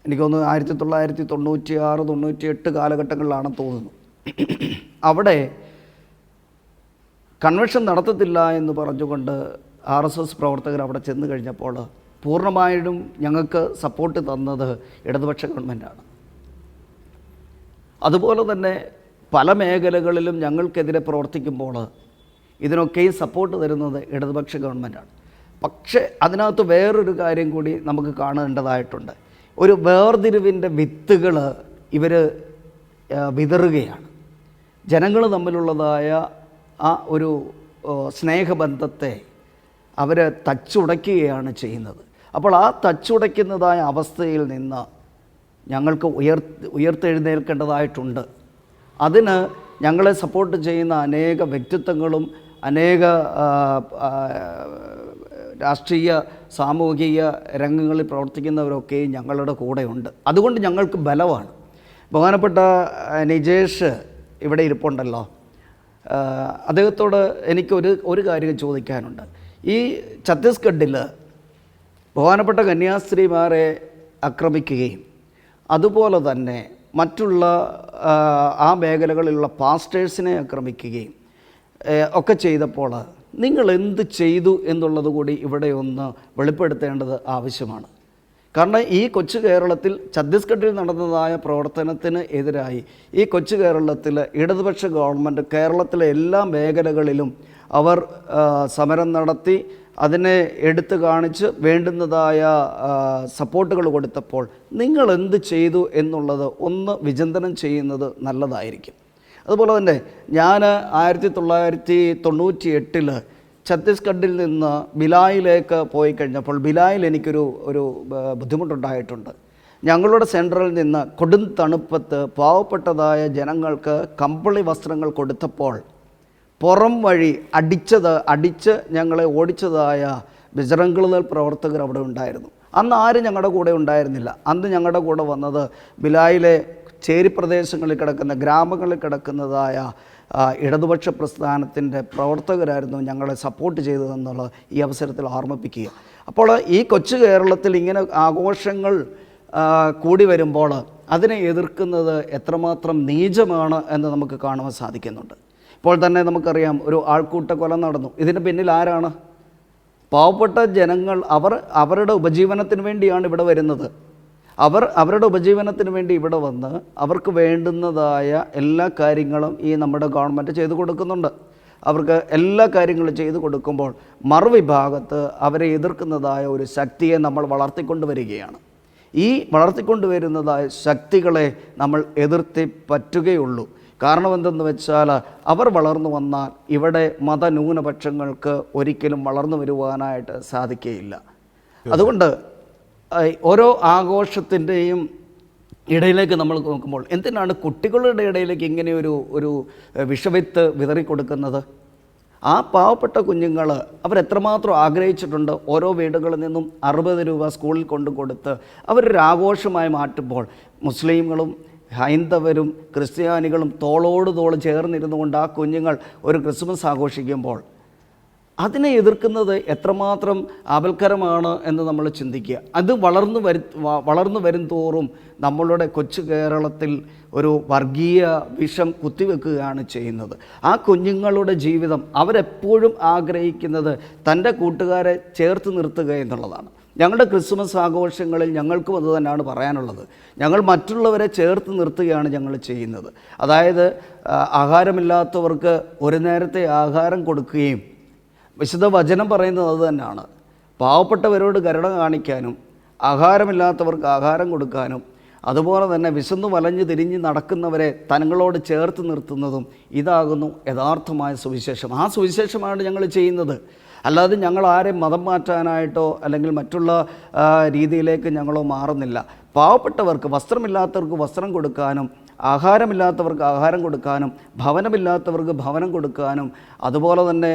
എനിക്കൊന്ന് 1996-98 കാലഘട്ടങ്ങളിലാണെന്ന് തോന്നുന്നു, അവിടെ കൺവെൻഷൻ നടത്തത്തില്ല എന്ന് പറഞ്ഞുകൊണ്ട് RSS പ്രവർത്തകർ അവിടെ ചെന്ന് കഴിഞ്ഞപ്പോൾ പൂർണ്ണമായിട്ടും ഞങ്ങൾക്ക് സപ്പോർട്ട് തന്നത് ഇടതുപക്ഷ ഗവൺമെൻറ്റാണ്. അതുപോലെ തന്നെ പല മേഖലകളിലും ഞങ്ങൾക്കെതിരെ പ്രവർത്തിക്കുമ്പോൾ ഇതിനൊക്കെയും സപ്പോർട്ട് തരുന്നത് ഇടതുപക്ഷ ഗവൺമെൻറ്റാണ്. പക്ഷേ അതിനകത്ത് വേറൊരു കാര്യം കൂടി നമുക്ക് കാണേണ്ടതായിട്ടുണ്ട്. ഒരു വേർതിരിവിൻ്റെ വിത്തുകൾ ഇവർ വിതറുകയാണ്. ജനങ്ങൾ തമ്മിലുള്ളതായ ആ ഒരു സ്നേഹബന്ധത്തെ അവർ തച്ചുടയ്ക്കുകയാണ് ചെയ്യുന്നത്. അപ്പോൾ ആ തച്ചുടയ്ക്കുന്നതായ അവസ്ഥയിൽ നിന്ന് ഞങ്ങൾക്ക് ഉയർത്തെഴുന്നേൽക്കേണ്ടതായിട്ടുണ്ട്. അതിന് ഞങ്ങളെ സപ്പോർട്ട് ചെയ്യുന്ന അനേക വ്യക്തിത്വങ്ങളും അനേക രാഷ്ട്രീയ സാമൂഹിക രംഗങ്ങളിൽ പ്രവർത്തിക്കുന്നവരൊക്കെ ഞങ്ങളുടെ കൂടെയുണ്ട്. അതുകൊണ്ട് ഞങ്ങൾക്ക് ബലമാണ്. ബഹുമാനപ്പെട്ട നിജേഷ് ഇവിടെ ഇരിപ്പുണ്ടല്ലോ, അദ്ദേഹത്തോട് എനിക്കൊരു കാര്യം ചോദിക്കാനുണ്ട്. ഈ ഛത്തീസ്ഗഡിൽ ബഹുമാനപ്പെട്ട കന്യാസ്ത്രീമാരെ ആക്രമിക്കുകയും അതുപോലെ തന്നെ മറ്റുള്ള ആ മേഖലകളിലുള്ള പാസ്റ്റേഴ്സിനെ ആക്രമിക്കുകയും ഒക്കെ ചെയ്തപ്പോൾ നിങ്ങൾ എന്ത് ചെയ്തു എന്നുള്ളത് കൂടി ഇവിടെ ഒന്ന് വെളിപ്പെടുത്തേണ്ടത് ആവശ്യമാണ്. കാരണം ഈ കൊച്ചു കേരളത്തിൽ ഛത്തീസ്ഗഡിൽ നടന്നതായ പ്രവർത്തനത്തിന് എതിരായി ഈ കൊച്ചു കേരളത്തിൽ ഇടതുപക്ഷ ഗവൺമെൻറ് കേരളത്തിലെ എല്ലാ മേഖലകളിലും അവർ സമരം നടത്തി അതിനെ എടുത്തു കാണിച്ച് വേണ്ടുന്നതായ സപ്പോർട്ടുകൾ കൊടുത്തപ്പോൾ നിങ്ങൾ എന്ത് ചെയ്തു എന്നുള്ളത് ഒന്ന് വിചിന്തനം ചെയ്യുന്നത് നല്ലതായിരിക്കും. അതുപോലെ തന്നെ ഞാൻ 1998 ഛത്തീസ്ഗഡിൽ നിന്ന് ഭിലായിലേക്ക് പോയി കഴിഞ്ഞപ്പോൾ ഭിലായിൽ എനിക്കൊരു ബുദ്ധിമുട്ടുണ്ടായിട്ടുണ്ട്. ഞങ്ങളുടെ സെൻട്രലിൽ നിന്ന് കൊടും തണുപ്പത്ത് പാവപ്പെട്ടതായ ജനങ്ങൾക്ക് കമ്പിളി വസ്ത്രങ്ങൾ കൊടുത്തപ്പോൾ പുറം വഴി അടിച്ച് ഞങ്ങളെ ഓടിച്ചതായ ബജ്റംഗ്ദൾ പ്രവർത്തകർ അവിടെ ഉണ്ടായിരുന്നു. അന്ന് ആരും ഞങ്ങളുടെ കൂടെ ഉണ്ടായിരുന്നില്ല. അന്ന് ഞങ്ങളുടെ കൂടെ വന്നത് ഭിലായിലെ ചേരി പ്രദേശങ്ങളിൽ കിടക്കുന്ന ഗ്രാമങ്ങളിൽ കിടക്കുന്നതായ ഇടതുപക്ഷ പ്രസ്ഥാനത്തിൻ്റെ പ്രവർത്തകരായിരുന്നു ഞങ്ങളെ സപ്പോർട്ട് ചെയ്തതെന്നുള്ള ഈ അവസരത്തിൽ ഓർമ്മിപ്പിക്കുക. അപ്പോൾ ഈ കൊച്ചു കേരളത്തിൽ ഇങ്ങനെ ആഘോഷങ്ങൾ കൂടി വരുമ്പോൾ അതിനെ എതിർക്കുന്നത് എത്രമാത്രം നീചമാണ് എന്ന് നമുക്ക് കാണുവാൻ സാധിക്കുന്നുണ്ട്. ഇപ്പോൾ തന്നെ നമുക്കറിയാം, ഒരു ആൾക്കൂട്ട കൊല നടന്നു. ഇതിന് പിന്നിൽ ആരാണ്? പാവപ്പെട്ട ജനങ്ങൾ. അവരുടെ ഉപജീവനത്തിന് വേണ്ടിയാണ് ഇവിടെ വരുന്നത്. അവരുടെ ഉപജീവനത്തിന് വേണ്ടി ഇവിടെ വന്ന് അവർക്ക് വേണ്ടുന്നതായ എല്ലാ കാര്യങ്ങളും ഈ നമ്മുടെ ഗവൺമെൻറ് ചെയ്തു കൊടുക്കുന്നുണ്ട്. അവർക്ക് എല്ലാ കാര്യങ്ങളും ചെയ്തു കൊടുക്കുമ്പോൾ മറുവിഭാഗത്ത് അവരെ എതിർക്കുന്നതായ ഒരു ശക്തിയെ നമ്മൾ വളർത്തിക്കൊണ്ടുവരികയാണ്. ഈ വളർത്തിക്കൊണ്ടുവരുന്നതായ ശക്തികളെ നമ്മൾ എതിർത്തി പറ്റുകയുള്ളൂ. കാരണം എന്തെന്ന് വെച്ചാൽ അവർ വളർന്നു വന്നാൽ ഇവിടെ മതന്യൂനപക്ഷങ്ങൾക്ക് ഒരിക്കലും വളർന്നു വരുവാനായിട്ട് സാധിക്കുകയില്ല. അതുകൊണ്ട് ഓരോ ആഘോഷത്തിൻ്റെയും ഇടയിലേക്ക് നമ്മൾ നോക്കുമ്പോൾ എന്തിനാണ് കുട്ടികളുടെ ഇടയിലേക്ക് ഇങ്ങനെ ഒരു വിഷവിത്ത് വിതറിക്കൊടുക്കുന്നത്? ആ പാവപ്പെട്ട കുഞ്ഞുങ്ങൾ അവരെത്രമാത്രം ആഗ്രഹിച്ചിട്ടുണ്ട്. ഓരോ വീടുകളിൽ നിന്നും 60 രൂപ സ്കൂളിൽ കൊടുത്ത് അവരൊരു ആഘോഷമായി മാറ്റുമ്പോൾ മുസ്ലിങ്ങളും ഹൈന്ദവരും ക്രിസ്ത്യാനികളും തോളോട് തോൾ ചേർന്നിരുന്നു കൊണ്ട് ആ കുഞ്ഞുങ്ങൾ ഒരു ക്രിസ്മസ് ആഘോഷിക്കുമ്പോൾ അതിനെ എതിർക്കുന്നത് എത്രമാത്രം ആപൽക്കരമാണ് എന്ന് നമ്മൾ ചിന്തിക്കുക. അത് വളർന്നു വരും തോറും നമ്മളുടെ കൊച്ചു കേരളത്തിൽ ഒരു വർഗീയ വിഷം കുത്തിവെക്കുകയാണ് ചെയ്യുന്നത്. ആ കുഞ്ഞുങ്ങളുടെ ജീവിതം അവരെപ്പോഴും ആഗ്രഹിക്കുന്നത് തൻ്റെ കൂട്ടുകാരെ ചേർത്ത് നിർത്തുക എന്നുള്ളതാണ്. ഞങ്ങളുടെ ക്രിസ്മസ് ആഘോഷങ്ങളിൽ ഞങ്ങൾക്കും അത് തന്നെയാണ് പറയാനുള്ളത്. ഞങ്ങൾ മറ്റുള്ളവരെ ചേർത്ത് നിർത്തുകയാണ് ഞങ്ങൾ ചെയ്യുന്നത്. അതായത് ആഹാരമില്ലാത്തവർക്ക് ഒരു നേരത്തെ ആഹാരം കൊടുക്കുകയും, വിശുദ്ധ വചനം പറയുന്നത് അത് തന്നെയാണ്, പാവപ്പെട്ടവരോട് കരുണ കാണിക്കാനും ആഹാരമില്ലാത്തവർക്ക് ആഹാരം കൊടുക്കാനും അതുപോലെ തന്നെ വിശന്നു വലഞ്ഞു തിരിഞ്ഞ് നടക്കുന്നവരെ തങ്ങളോട് ചേർത്ത് നിർത്തുന്നതും ഇതാകുന്നു യഥാർത്ഥമായ സുവിശേഷം. ആ സുവിശേഷമാണ് ഞങ്ങൾ ചെയ്യുന്നത്. അല്ലാതെ ഞങ്ങൾ ആരെയും മതം മാറ്റാനായിട്ടോ അല്ലെങ്കിൽ മറ്റുള്ള രീതിയിലേക്ക് ഞങ്ങളോ മാറുന്നില്ല. പാവപ്പെട്ടവർക്ക്, വസ്ത്രമില്ലാത്തവർക്ക് വസ്ത്രം കൊടുക്കാനും ആഹാരമില്ലാത്തവർക്ക് ആഹാരം കൊടുക്കാനും ഭവനമില്ലാത്തവർക്ക് ഭവനം കൊടുക്കാനും അതുപോലെ തന്നെ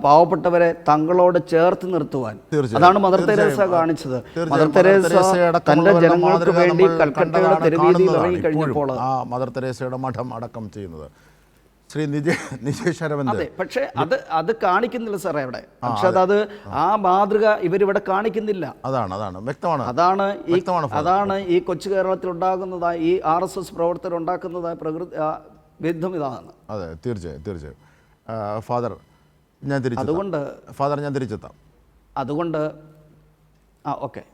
പാവപ്പെട്ടവരെ തങ്ങളോട് ചേർത്ത് നിർത്തുവാൻ, അതാണ് മദർ തെരേസ കാണിച്ചത്. മദർ തെരേസ തൻ്റെ ജനങ്ങൾക്ക് വേണ്ടി കൽക്കട്ടയുടെ തെരുവീതിയിൽ ഇറങ്ങിക്കഴിഞ്ഞപ്പോൾ മദർ തെരേസയുടെ മഠം അടക്കം ചെയ്യുന്നത് ശ്രീ നിജേഷ് അരവിന്ദ്. അതെ, പക്ഷേ അത് കാണിക്കുന്നില്ല സാറേ അവിടെ. പക്ഷെ അത് ആ മാതൃക ഇവരിവിടെ കാണിക്കുന്നില്ല. അതാണ് വ്യക്തമാണ്. അതാണ് ഈ കൊച്ചു കേരളത്തിൽ ഉണ്ടാകുന്നതായ ഈ RSS പ്രവർത്തകർ ഉണ്ടാക്കുന്നതായ വിരുദ്ധം ഇതാണ്. അതെ, തീർച്ചയായും. ഫാദർ ഞാൻ തിരിച്ചെത്താം. അതുകൊണ്ട് ഓക്കെ.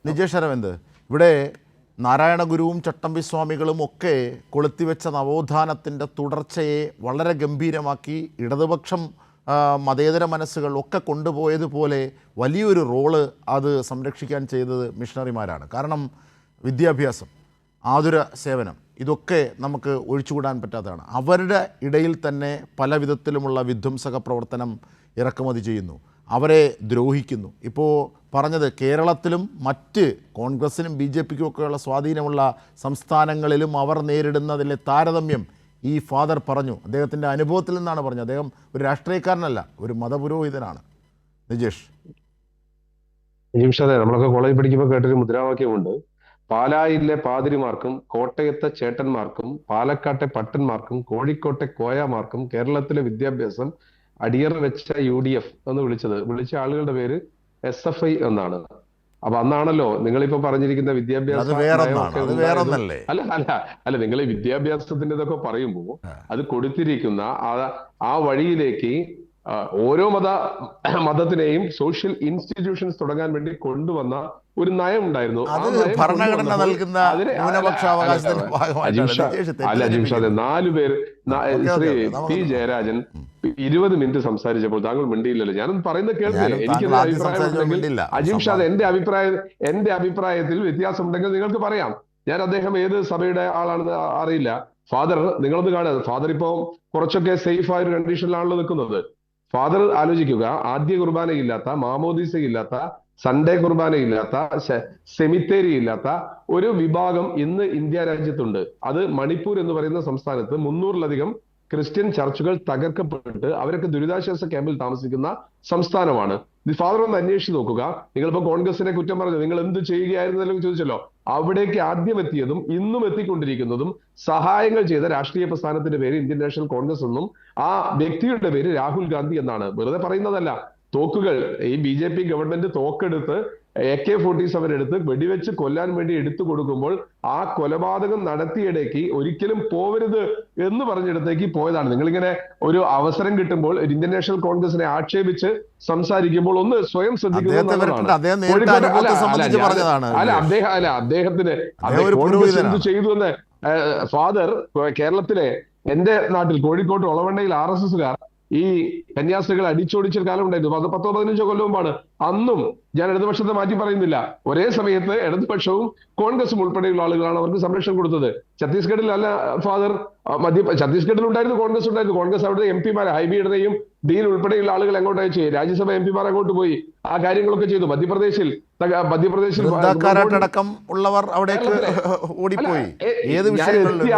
നിജേഷ് അരവിന്ദ്, ഇവിടെ നാരായണ ഗുരുവും ചട്ടമ്പിസ്വാമികളും ഒക്കെ കൊളുത്തിവെച്ച നവോത്ഥാനത്തിൻ്റെ തുടർച്ചയെ വളരെ ഗംഭീരമാക്കി ഇടതുപക്ഷം മതേതര മനസ്സുകൾ ഒക്കെ കൊണ്ടുപോയതുപോലെ വലിയൊരു റോള് അത് സംരക്ഷിക്കാൻ ചെയ്തത് മിഷണറിമാരാണ്. കാരണം വിദ്യാഭ്യാസം, ആതുര സേവനം, ഇതൊക്കെ നമുക്ക് ഒഴിച്ചുകൂടാൻ പറ്റാത്തതാണ്. അവരുടെ ഇടയിൽ തന്നെ പല വിധത്തിലുമുള്ള വിധ്വംസക പ്രവർത്തനം ഇറക്കുമതി ചെയ്യുന്നു, അവരെ ദ്രോഹിക്കുന്നു. ഇപ്പോൾ പറഞ്ഞത് കേരളത്തിലും മറ്റ് കോൺഗ്രസിനും ബി ജെ പിക്കും ഒക്കെയുള്ള സ്വാധീനമുള്ള സംസ്ഥാനങ്ങളിലും അവർ നേരിടുന്നതിലെ താരതമ്യം ഈ ഫാദർ പറഞ്ഞു. അദ്ദേഹത്തിൻ്റെ അനുഭവത്തിൽ നിന്നാണ് പറഞ്ഞത്. അദ്ദേഹം ഒരു രാഷ്ട്രീയക്കാരനല്ല, ഒരു മതപുരോഹിതനാണ്. നിജേഷ്. നിമിഷതെ, നമ്മളൊക്കെ കോളേജിൽ പഠിക്കുമ്പോൾ കേട്ടൊരു മുദ്രാവാക്യമുണ്ട്: പാലായിലെ പാതിരിമാർക്കും കോട്ടയത്തെ ചേട്ടന്മാർക്കും പാലക്കാട്ടെ പട്ടന്മാർക്കും കോഴിക്കോട്ടെ കോയമാർക്കും കേരളത്തിലെ വിദ്യാഭ്യാസം അടിയറ വെച്ച UDF എന്ന് വിളിച്ച ആളുകളുടെ പേര് SFI എന്നാണ്. അപ്പൊ അന്നാണല്ലോ നിങ്ങളിപ്പോ പറഞ്ഞിരിക്കുന്ന വിദ്യാഭ്യാസ അല്ല നിങ്ങൾ ഈ വിദ്യാഭ്യാസത്തിന്റെ ഇതൊക്കെ പറയുമ്പോൾ അത് കൊടുത്തിരിക്കുന്ന ആ വഴിയിലേക്ക് ഓരോ മതത്തിനെയും സോഷ്യൽ ഇൻസ്റ്റിറ്റ്യൂഷൻസ് തുടങ്ങാൻ വേണ്ടി കൊണ്ടുവന്ന ഒരു നയം ഉണ്ടായിരുന്നു. ഭരണഘടന നൽകുന്ന അല്ല ജിംഷാദെ, 4 പേര് ശ്രീ P. ജയരാജൻ 20 മിനിറ്റ് സംസാരിച്ചപ്പോൾ താങ്കൾ മിണ്ടിയില്ലല്ലോ. ഞാനൊന്നും പറയുന്നത് കേൾക്കില്ല. എനിക്കൊരു അഭിപ്രായം അജിംഷാദ്, എന്റെ അഭിപ്രായത്തിൽ വ്യത്യാസം ഉണ്ടെങ്കിൽ നിങ്ങൾക്ക് പറയാം. ഞാൻ അദ്ദേഹം ഏത് സഭയുടെ ആളാണെന്ന് അറിയില്ല. ഫാദർ നിങ്ങളൊന്ന് കാണുക. ഫാദർ ഇപ്പോ കുറച്ചൊക്കെ സേഫ് ആയ ഒരു കണ്ടീഷനിലാണല്ലോ നിൽക്കുന്നത്. ഫാദർ ആലോചിക്കുക, ആദ്യ കുർബാനയില്ലാത്ത, മാമോദീസയില്ലാത്ത, സൺഡേ കുർബാനയില്ലാത്ത, സെമിത്തേരി ഇല്ലാത്ത ഒരു വിഭാഗം ഇന്ന് ഇന്ത്യ രാജ്യത്തുണ്ട്. അത് മണിപ്പൂർ എന്ന് പറയുന്ന സംസ്ഥാനത്ത് 300-ലധികം ക്രിസ്ത്യൻ ചർച്ചുകൾ തകർക്കപ്പെട്ട് അവരൊക്കെ ദുരിതാശ്വാസ ക്യാമ്പിൽ താമസിക്കുന്ന സംസ്ഥാനമാണ്. ഫാദർ ഒന്ന് അന്വേഷിച്ച് നോക്കുക. നിങ്ങളിപ്പോ കോൺഗ്രസിനെ കുറ്റം പറഞ്ഞു, നിങ്ങൾ എന്ത് ചെയ്യുകയായിരുന്നല്ലോ ചോദിച്ചല്ലോ. അവിടേക്ക് ആദ്യം എത്തിയതും ഇന്നും എത്തിക്കൊണ്ടിരിക്കുന്നതും സഹായങ്ങൾ ചെയ്ത രാഷ്ട്രീയ പ്രസ്ഥാനത്തിന്റെ പേര് ഇന്ത്യൻ നാഷണൽ കോൺഗ്രസ് എന്നും ആ വ്യക്തിയുടെ പേര് രാഹുൽ ഗാന്ധി എന്നാണ്. വെറുതെ പറയുന്നതല്ല. തോക്കുകൾ ഈ BJP ഗവൺമെന്റ് തോക്കെടുത്ത് AK-47 എടുത്ത് വെടിവെച്ച് കൊല്ലാൻ വേണ്ടി എടുത്തു കൊടുക്കുമ്പോൾ ആ കൊലപാതകം നടത്തിയിടയ്ക്ക് ഒരിക്കലും പോവരുത് എന്ന് പറഞ്ഞിടത്തേക്ക് പോയതാണ്. നിങ്ങളിങ്ങനെ ഒരു അവസരം കിട്ടുമ്പോൾ ഇന്ത്യൻ നാഷണൽ കോൺഗ്രസിനെ ആക്ഷേപിച്ച് സംസാരിക്കുമ്പോൾ ഒന്ന് സ്വയം ശ്രദ്ധിക്കുന്നത് അദ്ദേഹത്തിന് കോൺഗ്രസ് എന്ത് ചെയ്തു എന്ന് ഫാദർ കേരളത്തിലെ എന്റെ നാട്ടിൽ കോഴിക്കോട് ഒളവണ്ണയിൽ RSSകാർ ഈ കന്യാസ്ത്രീകളെ അടിച്ചോടിച്ചൊരു കാലം ഉണ്ടായിരുന്നു. 10-15 കൊല്ലം മുമ്പാണ്. അന്നും ഞാൻ ഇടതുപക്ഷത്തെ മാറ്റി പറയുന്നില്ല. ഒരേ സമയത്ത് ഇടതുപക്ഷവും കോൺഗ്രസും ഉൾപ്പെടെയുള്ള ആളുകളാണ് അവർക്ക് സംരക്ഷണം കൊടുത്തത്. ഛത്തീസ്ഗഡിൽ അല്ല ഫാദർ, ഛത്തീസ്ഗഡിൽ ഉണ്ടായിരുന്നു, കോൺഗ്രസ് ഉണ്ടായിരുന്നു. കോൺഗ്രസ് അവിടെ MP-മാരെ ഹൈബിയുടെയും ഡീൻ ഉൾപ്പെടെയുള്ള ആളുകൾ എങ്ങോട്ട് അയച്ചു, രാജ്യസഭ MP-മാർ അങ്ങോട്ട് പോയി ആ കാര്യങ്ങളൊക്കെ ചെയ്തു. മധ്യപ്രദേശിൽ അടക്കം ഉള്ളവർ അവിടേക്ക് ഓടിപ്പോയി. എത്തിയ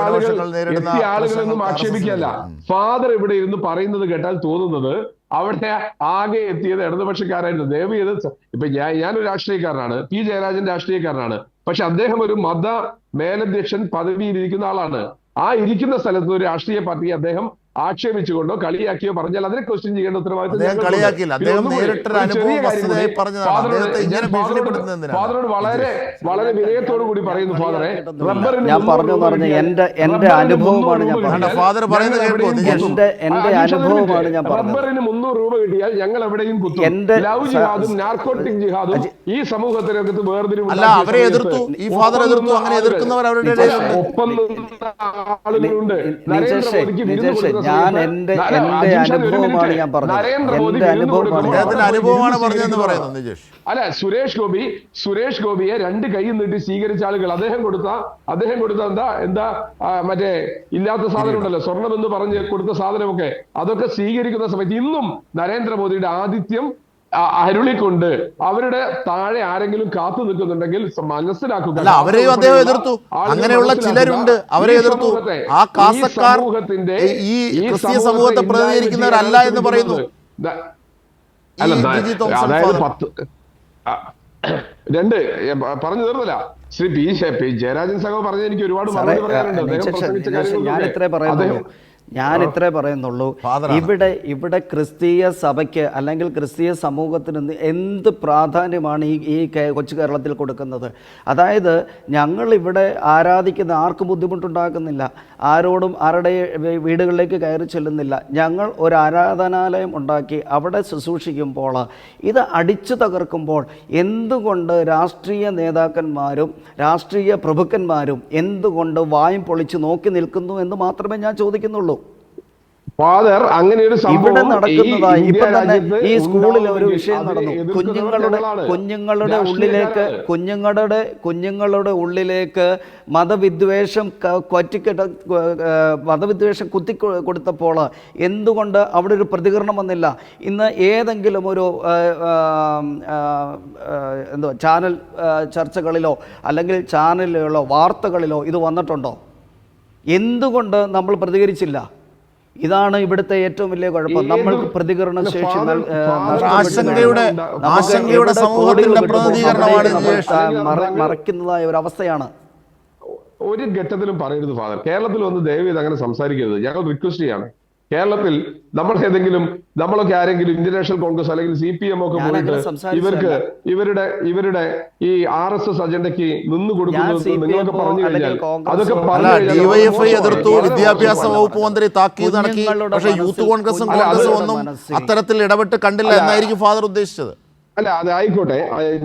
ആളുകളൊന്നും ആക്ഷേപിക്കല്ല. ഫാദർ ഇവിടെ ഇരുന്ന് പറയുന്നത് കേട്ടാൽ തോന്നുന്നത് അവിടെ ആകെ എത്തിയത് ഇടതുപക്ഷക്കാരായിരുന്നു. ദയവ് ചെയ്ത് ഇപ്പൊ ഞാനൊരു രാഷ്ട്രീയക്കാരനാണ്, P. ജയരാജൻ രാഷ്ട്രീയക്കാരനാണ്. പക്ഷെ അദ്ദേഹം ഒരു മത മേലധ്യക്ഷൻ പദവിയിൽ ഇരിക്കുന്ന ആളാണ്. ആ ഇരിക്കുന്ന സ്ഥലത്ത് ഒരു രാഷ്ട്രീയ പാർട്ടിയെ അദ്ദേഹം ആക്ഷേപിച്ചുകൊണ്ടോ കളിയാക്കിയോ പറഞ്ഞാൽ അതിനെ ക്വസ്റ്റ്യൻ ചെയ്യേണ്ട ഉത്തരവാദിത്വം ഫാദറോട് വളരെ വളരെ വിനയത്തോടു കൂടി പറയുന്നു. ഫാദറെ, ഞാൻ പറഞ്ഞു എന്റെ അനുഭവമാണ് ഞാൻ റബ്ബറിന് 300 രൂപ കിട്ടിയാൽ ഞങ്ങൾ എവിടെയും കുത്തും. ലവ് ജിഹാദും നാർക്കോട്ടിക് ജിഹാദും ഈ സമൂഹത്തിനകത്ത് വേർതിരിവ് ഒപ്പം ആളുകളുണ്ട്. നരേന്ദ്രമോദിക്ക് ഞാൻ എന്റെ അനുഭവമാണ് ഞാൻ പറഞ്ഞത്. അല്ല, സുരേഷ് ഗോപിയെ 2 കൈ നീട്ടി സ്വീകരിച്ച ആളുകൾ, അദ്ദേഹം കൊടുത്ത എന്താ മറ്റേ ഇല്ലാത്ത സാധനം ഉണ്ടല്ലോ, സ്വർണം എന്ന് പറഞ്ഞ് കൊടുത്ത സാധനമൊക്കെ, അതൊക്കെ സ്വീകരിക്കുന്ന സമയത്ത് ഇന്നും നരേന്ദ്രമോദിയുടെ ആതിഥ്യം അരുളിക്കൊണ്ട് അവരുടെ താഴെ ആരെങ്കിലും കാത്തു നിൽക്കുന്നുണ്ടെങ്കിൽ മനസ്സിലാക്കുക. അവരെയും അദ്ദേഹം എതിർത്തു. അങ്ങനെയുള്ള ചിലരുണ്ട്, അവരെ എതിർത്തു. ആ കാസക്കാർ ഈ ക്രിസ്തീയ സമൂഹത്തെ പ്രതിനിധീകരിക്കുന്നവരല്ല എന്ന് പറയുന്നു. അതായത് 2 പറഞ്ഞു തീർന്നില്ല. ശ്രീ P. ജയരാജൻ സഹോ പറഞ്ഞ എനിക്ക് ഒരുപാട് മറുപടി പറയാനുണ്ട്. അദ്ദേഹം പ്രസംഗിച്ച കാര്യങ്ങൾ ഞാൻ ഇത്രേ പറയുന്നുള്ളൂ. ഫാദറാണ്. ഇവിടെ ക്രിസ്തീയ സഭയ്ക്ക് അല്ലെങ്കിൽ ക്രിസ്തീയ സമൂഹത്തിന് എന്ത് പ്രാധാന്യമാണ് ഈ കൊച്ചു കേരളത്തിൽ കൊടുക്കുന്നത്? അതായത് ഞങ്ങൾ ഇവിടെ ആരാധിക്കുന്ന ആർക്കും ബുദ്ധിമുട്ടുണ്ടാക്കുന്നില്ല, ആരോടും ആരുടെ വീടുകളിലേക്ക് കയറി ചെല്ലുന്നില്ല. ഞങ്ങൾ ഒരു ആരാധനാലയം ഉണ്ടാക്കി അവിടെ ശുശ്രൂഷിക്കുമ്പോൾ ഇത് അടിച്ചു തകർക്കുമ്പോൾ എന്തുകൊണ്ട് രാഷ്ട്രീയ നേതാക്കന്മാരും രാഷ്ട്രീയ പ്രഭുക്കന്മാരും എന്തുകൊണ്ട് വായും പൊളിച്ച് നോക്കി നിൽക്കുന്നു എന്ന് മാത്രമേ ഞാൻ ചോദിക്കുന്നുള്ളൂ. ഫാദർ, അങ്ങനെ ഒരു ഇവിടെ നടക്കുന്നതായി ഇന്ത്യ ഇപ്പൊ തന്നെ രാജ്യത്ത് ഈ സ്കൂളിൽ ഒരു ഉണ്ടാവുമെങ്കിൽ വിഷയം അതിനെ നടന്നു. എതിർക്കുന്നവർ ഞങ്ങളാണ്. കുഞ്ഞുങ്ങളുടെ ഉള്ളിലേക്ക് കുഞ്ഞുങ്ങളുടെ ഉള്ളിലേക്ക് മതവിദ്വേഷം മതവിദ്വേഷം കുത്തി കൊടുത്തപ്പോൾ എന്തുകൊണ്ട് അവിടെ ഒരു പ്രതികരണം വന്നില്ല? ഇന്ന് ഏതെങ്കിലും ഒരു ചാനൽ ചർച്ചകളിലോ അല്ലെങ്കിൽ ചാനലുകളിലോ വാർത്തകളിലോ ഇത് വന്നിട്ടുണ്ടോ? എന്തുകൊണ്ട് നമ്മൾ പ്രതികരിച്ചില്ല? ഇതാണ് ഇവിടുത്തെ ഏറ്റവും വലിയ കുഴപ്പം. നമ്മൾക്ക് പ്രതികരണ ശേഷി ആശങ്കയുടെ സമൂഹത്തിന്റെ പ്രതികരണമാണ് മറയ്ക്കുന്നതായ ഒരു അവസ്ഥയാണ്. ഒരു ഘട്ടത്തിലും പറയരുത് ഫാദർ. കേരളത്തിൽ വന്ന് ദയവേത് അങ്ങനെ സംസാരിക്കരുത്. ഞങ്ങൾ റിക്വസ്റ്റ് ചെയ്യാണ്. കേരളത്തിൽ നമ്മളൊക്കെ ആരെങ്കിലും ഇന്ത്യൻ കോൺഗ്രസ് അല്ലെങ്കിൽ CPM ഒക്കെ പോയിട്ട് ഇവരുടെ ഈ RSS അജണ്ടയ്ക്ക് നിന്ന് കൊടുക്കുന്നത് നിങ്ങൾക്ക് പറഞ്ഞു കഴിഞ്ഞാൽ അതൊക്കെ DYFI എതിർത്തു, വിദ്യാഭ്യാസ വകുപ്പ് മന്ത്രി താക്കീത് നടക്കി. പക്ഷേ യൂത്ത് കോൺഗ്രസും ഒന്നും അത്തരത്തിൽ ഇടപെട്ട് കണ്ടില്ല എന്നായിരിക്കും ഫാദർ ഉദ്ദേശിച്ചത്. അല്ല, അത് ആയിക്കോട്ടെ.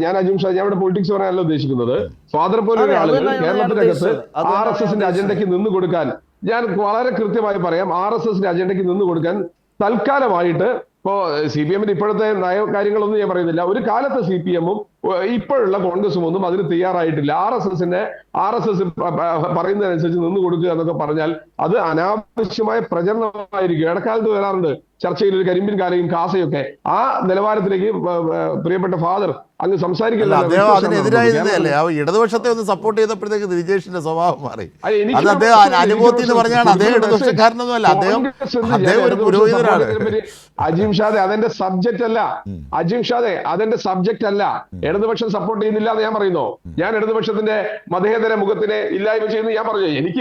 ഞാൻ അജിംഷാ, ഞാൻ ഇവിടെ പൊളിറ്റിക്സ് പറയാനല്ല ഉദ്ദേശിക്കുന്നത്. ഫാദർ പോലുള്ള ആളുകൾ കേരളത്തിനകത്ത് RSSന്റെ അജണ്ടയ്ക്ക് നിന്ന് കൊടുക്കാൻ, ഞാൻ വളരെ കൃത്യമായി പറയാം, RSSന്റെ അജണ്ടയ്ക്ക് നിന്ന് കൊടുക്കാൻ തൽക്കാലമായിട്ട് ഇപ്പോ CPM-ന്റെ ഇപ്പോഴത്തെ നയകാര്യങ്ങളൊന്നും ഞാൻ പറയുന്നില്ല. ഒരു കാലത്ത് CPM-ഉം ഇപ്പോഴുള്ള കോൺഗ്രസും ഒന്നും അതിന് തയ്യാറായിട്ടില്ല. RSS പറയുന്നതനുസരിച്ച് നിന്ന് കൊടുക്കുക എന്നൊക്കെ പറഞ്ഞാൽ അത് അനാവശ്യമായ പ്രചരണമായിരിക്കും. ഇടക്കാലത്ത് വരാറുണ്ട് ചർച്ചയിൽ ഒരു കരിമ്പിൻ കാലയും കാസയൊക്കെ. ആ നിലവാരത്തിലേക്ക് പ്രിയപ്പെട്ട ഫാദർ അങ്ങ് സംസാരിക്കില്ല. അതിനെതിരായതല്ലേ ഇടതുപക്ഷത്തെ ഒന്ന് സപ്പോർട്ട് ചെയ്തപ്പോഴത്തേക്ക് ദിജേഷിന്റെ സ്വഭാവം മാറി. അത് അദ്ദേഹം അനുഭവത്തിൽ എന്ന് പറഞ്ഞാണ്. അദ്ദേഹം ഇടതുപക്ഷക്കാരനൊന്നുമല്ല, അദ്ദേഹം ഒരു പുരോഹിതനാണ്. അജീം ഷാദെ അതെന്റെ സബ്ജക്റ്റ് അല്ല. അജീം ഷാദെ അതെന്റെ സബ്ജക്റ്റ് അല്ല. ഇടതുപക്ഷം സപ്പോർട്ട് ചെയ്യുന്നില്ല എന്ന് ഞാൻ പറയുന്നു. ഞാൻ ഇടതുപക്ഷത്തിന്റെ മതേതര മുഖത്തിനെ ഇല്ലായ്മ ചെയ്യുന്നു ഞാൻ പറഞ്ഞു. എനിക്ക്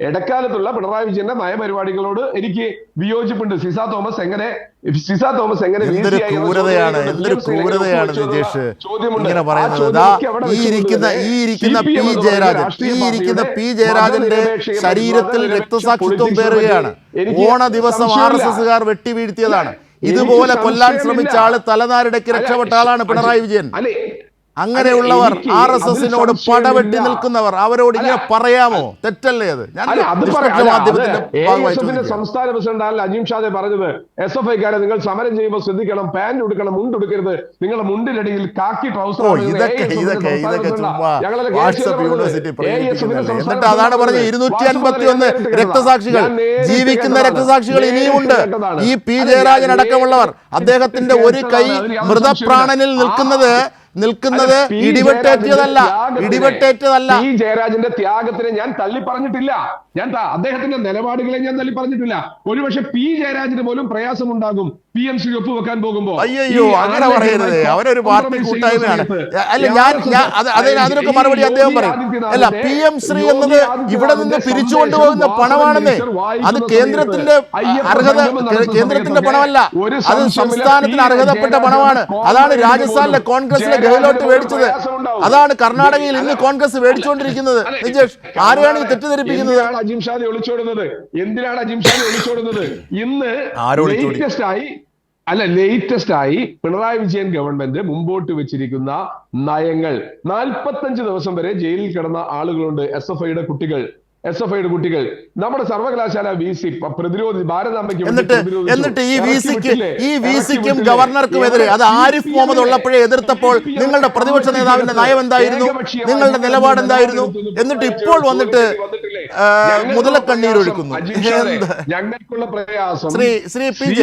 ഇടക്കാലത്തുള്ള പിണറായി വിജയന്റെ നയപരിപാടികളോട് എനിക്ക് വിയോജിപ്പുണ്ട്. സിസ തോമസ് എങ്ങനെ എന്തൊരു ക്രൂരതയാണ് നിജേഷ് ഇങ്ങനെ പറയുന്നത്. ഈ ഇരിക്കുന്ന പി ജയരാജന്റെ ശരീരത്തിൽ രക്തസാക്ഷിത്വം പേറുകയാണ്. ഓണ ദിവസം RSSകാർ വെട്ടി വീഴ്ത്തിയതാണ്. ഇതുപോലെ കൊല്ലാൻ ശ്രമിച്ച ആള് തലനാരിടയ്ക്ക് രക്ഷപ്പെട്ട ആളാണ് പിണറായി വിജയൻ. അങ്ങനെയുള്ളവർ RSSനോട് പടവെട്ടി നിൽക്കുന്നവർ അവരോട് ഇങ്ങനെ പറയാമോ? തെറ്റല്ലേ അത്? മാധ്യമത്തിന്റെ സംസ്ഥാന പ്രസിഡന്റ് അജീം ഷാദെ പറഞ്ഞത് SFIക്കാരെ നിങ്ങൾ സമരം ചെയ്യുമ്പോൾ ശ്രദ്ധിക്കണം, പാന്റ് ഉടുക്കണം, മുണ്ടെടുക്കരുത്, നിങ്ങളുടെ മുണ്ടിനടിയിൽ കാക്കി ട്രൗസർ. എന്നിട്ട് അതാണ് പറഞ്ഞത് 251 രക്തസാക്ഷികൾ, ജീവിക്കുന്ന രക്തസാക്ഷികൾ ഇനിയുമുണ്ട്. ഈ പി ജയരാജൻ അടക്കമുള്ളവർ, അദ്ദേഹത്തിന്റെ ഒരു കൈ മൃതപ്രാണനിൽ നിൽക്കുന്നത് ഇടിവെട്ടേറ്റതല്ല. പി ജയരാജന്റെ ത്യാഗത്തിനെ ഞാൻ തള്ളി പറഞ്ഞിട്ടില്ല. അദ്ദേഹത്തിന്റെ നിലപാടുകളെ ഞാൻ തള്ളി പറഞ്ഞിട്ടില്ല. ഒരുപക്ഷെ പി ജയരാജന് പോലും പ്രയാസമുണ്ടാകും PMC ഒപ്പുവെക്കാൻ പോകുമ്പോ. അയ്യോ, അങ്ങനെ പറയരുത്. അവരൊരു പാർട്ടി കൂട്ടായ്മയാണ്. അല്ല, അതിനൊക്കെ മറുപടി അദ്ദേഹം പറയും. അല്ല, PM ശ്രീ എന്നത് ഇവിടെ നിന്ന് പിരിച്ചുകൊണ്ടുപോകുന്ന പണമാണെന്നേ. അത് കേന്ദ്രത്തിന്റെ പണമല്ല, അത് സംസ്ഥാനത്തിന് അർഹതപ്പെട്ട പണമാണ്. അതാണ് രാജസ്ഥാനിലെ കോൺഗ്രസിലെ ഗെഹ്ലോട്ട് മേടിച്ചത്. അതാണ് കർണാടകയിൽ ഇന്ന് കോൺഗ്രസ് മേടിച്ചുകൊണ്ടിരിക്കുന്നത്. നിജേഷ്, ആരെയാണ് ഈ തെറ്റിദ്ധരിപ്പിക്കുന്നത്? എന്തിനാണ് അജിം ഷാദെ ഒളിച്ചോടുന്നത്? ഇന്ന് ലേറ്റസ്റ്റ് ആയി പിണറായി വിജയൻ ഗവൺമെന്റ് മുമ്പോട്ട് വെച്ചിരിക്കുന്ന നയങ്ങൾ, 45 ദിവസം വരെ ജയിലിൽ കിടന്ന ആളുകളുണ്ട്. SFIയുടെ കുട്ടികൾ നമ്മുടെ സർവകലാശാല VC പ്രതിരോധി ഭാരതാംബയ്ക്ക് എന്നിട്ട് ഈ VCക്കും ഗവർണർക്കുമെതിരെ അത് ആരിഫ് മുഹമ്മദ് ഉള്ളപ്പോഴേ എതിർത്തപ്പോൾ നിങ്ങളുടെ പ്രതിപക്ഷ നേതാവിന്റെ നയം എന്തായിരുന്നു? നിങ്ങളുടെ നിലപാട് എന്തായിരുന്നു? എന്നിട്ട് ഇപ്പോൾ വന്നിട്ട് മുതലക്കണ്ണീരൊഴുക്കുന്നു. ഞങ്ങൾക്കുള്ള പ്രയാസം ശ്രീ PJ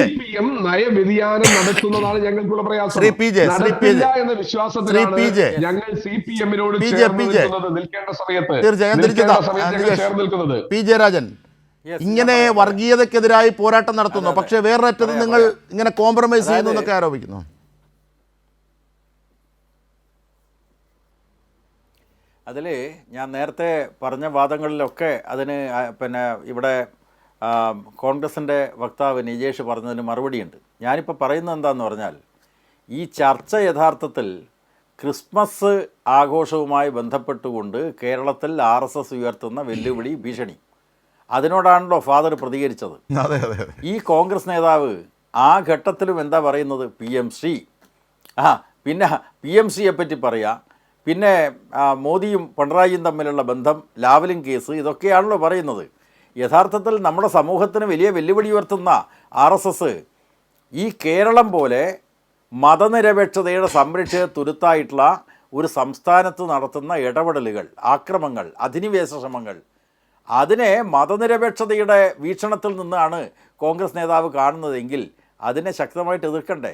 നയവ്യതിയാനം നടത്തുന്നതാണ് ഞങ്ങൾക്കുള്ള പ്രയാസം. എന്ന വിശ്വാസത്തിലാണ് ഞങ്ങൾ CPM-നോട് നിൽക്കേണ്ട സമയത്ത് പി ജയരാജൻ ഇങ്ങനെ വർഗീയതക്കെതിരായി പോരാട്ടം നടത്തുന്നു. പക്ഷെ വേറൊറ്റത് നിങ്ങൾ ഇങ്ങനെ കോംപ്രമൈസ് ചെയ്യുന്നു എന്നൊക്കെ ആരോപിക്കുന്നു. അതിൽ ഞാൻ നേരത്തെ പറഞ്ഞ വാദങ്ങളിലൊക്കെ അതിന് ഇവിടെ കോൺഗ്രസിൻ്റെ വക്താവ് നിജേഷ് പറഞ്ഞതിന് മറുപടിയുണ്ട്. ഞാനിപ്പോൾ പറയുന്നത് എന്താണെന്ന് പറഞ്ഞാൽ, ഈ ചർച്ച യഥാർത്ഥത്തിൽ ക്രിസ്മസ് ആഘോഷവുമായി ബന്ധപ്പെട്ടുകൊണ്ട് കേരളത്തിൽ RSS ഉയർത്തുന്ന വെല്ലുവിളി, ഭീഷണി, അതിനോടാണല്ലോ ഫാദർ പ്രതികരിച്ചത്. അതെ അതെ അതെ. ഈ കോൺഗ്രസ് നേതാവ് ആ ഘട്ടത്തിലും എന്താ പറയുന്നത്? PMC, പിന്നെ PMCയെ പറ്റി പറയുക, പിന്നെ മോദിയും പിണറായിയും തമ്മിലുള്ള ബന്ധം, ലാവലിംഗ് കേസ്, ഇതൊക്കെയാണല്ലോ പറയുന്നത്. യഥാർത്ഥത്തിൽ നമ്മുടെ സമൂഹത്തിന് വലിയ വെല്ലുവിളി ഉയർത്തുന്ന RSS ഈ കേരളം പോലെ മതനിരപേക്ഷതയുടെ സംരക്ഷണ തുരുത്തായിട്ടുള്ള ഒരു സംസ്ഥാനത്ത് നടത്തുന്ന ഇടപെടലുകൾ, ആക്രമങ്ങൾ, അധിനിവേശ ശ്രമങ്ങൾ, അതിനെ മതനിരപേക്ഷതയുടെ വീക്ഷണത്തിൽ നിന്നാണ് കോൺഗ്രസ് നേതാവ് കാണുന്നതെങ്കിൽ അതിനെ ശക്തമായിട്ട് എതിർക്കണ്ടേ?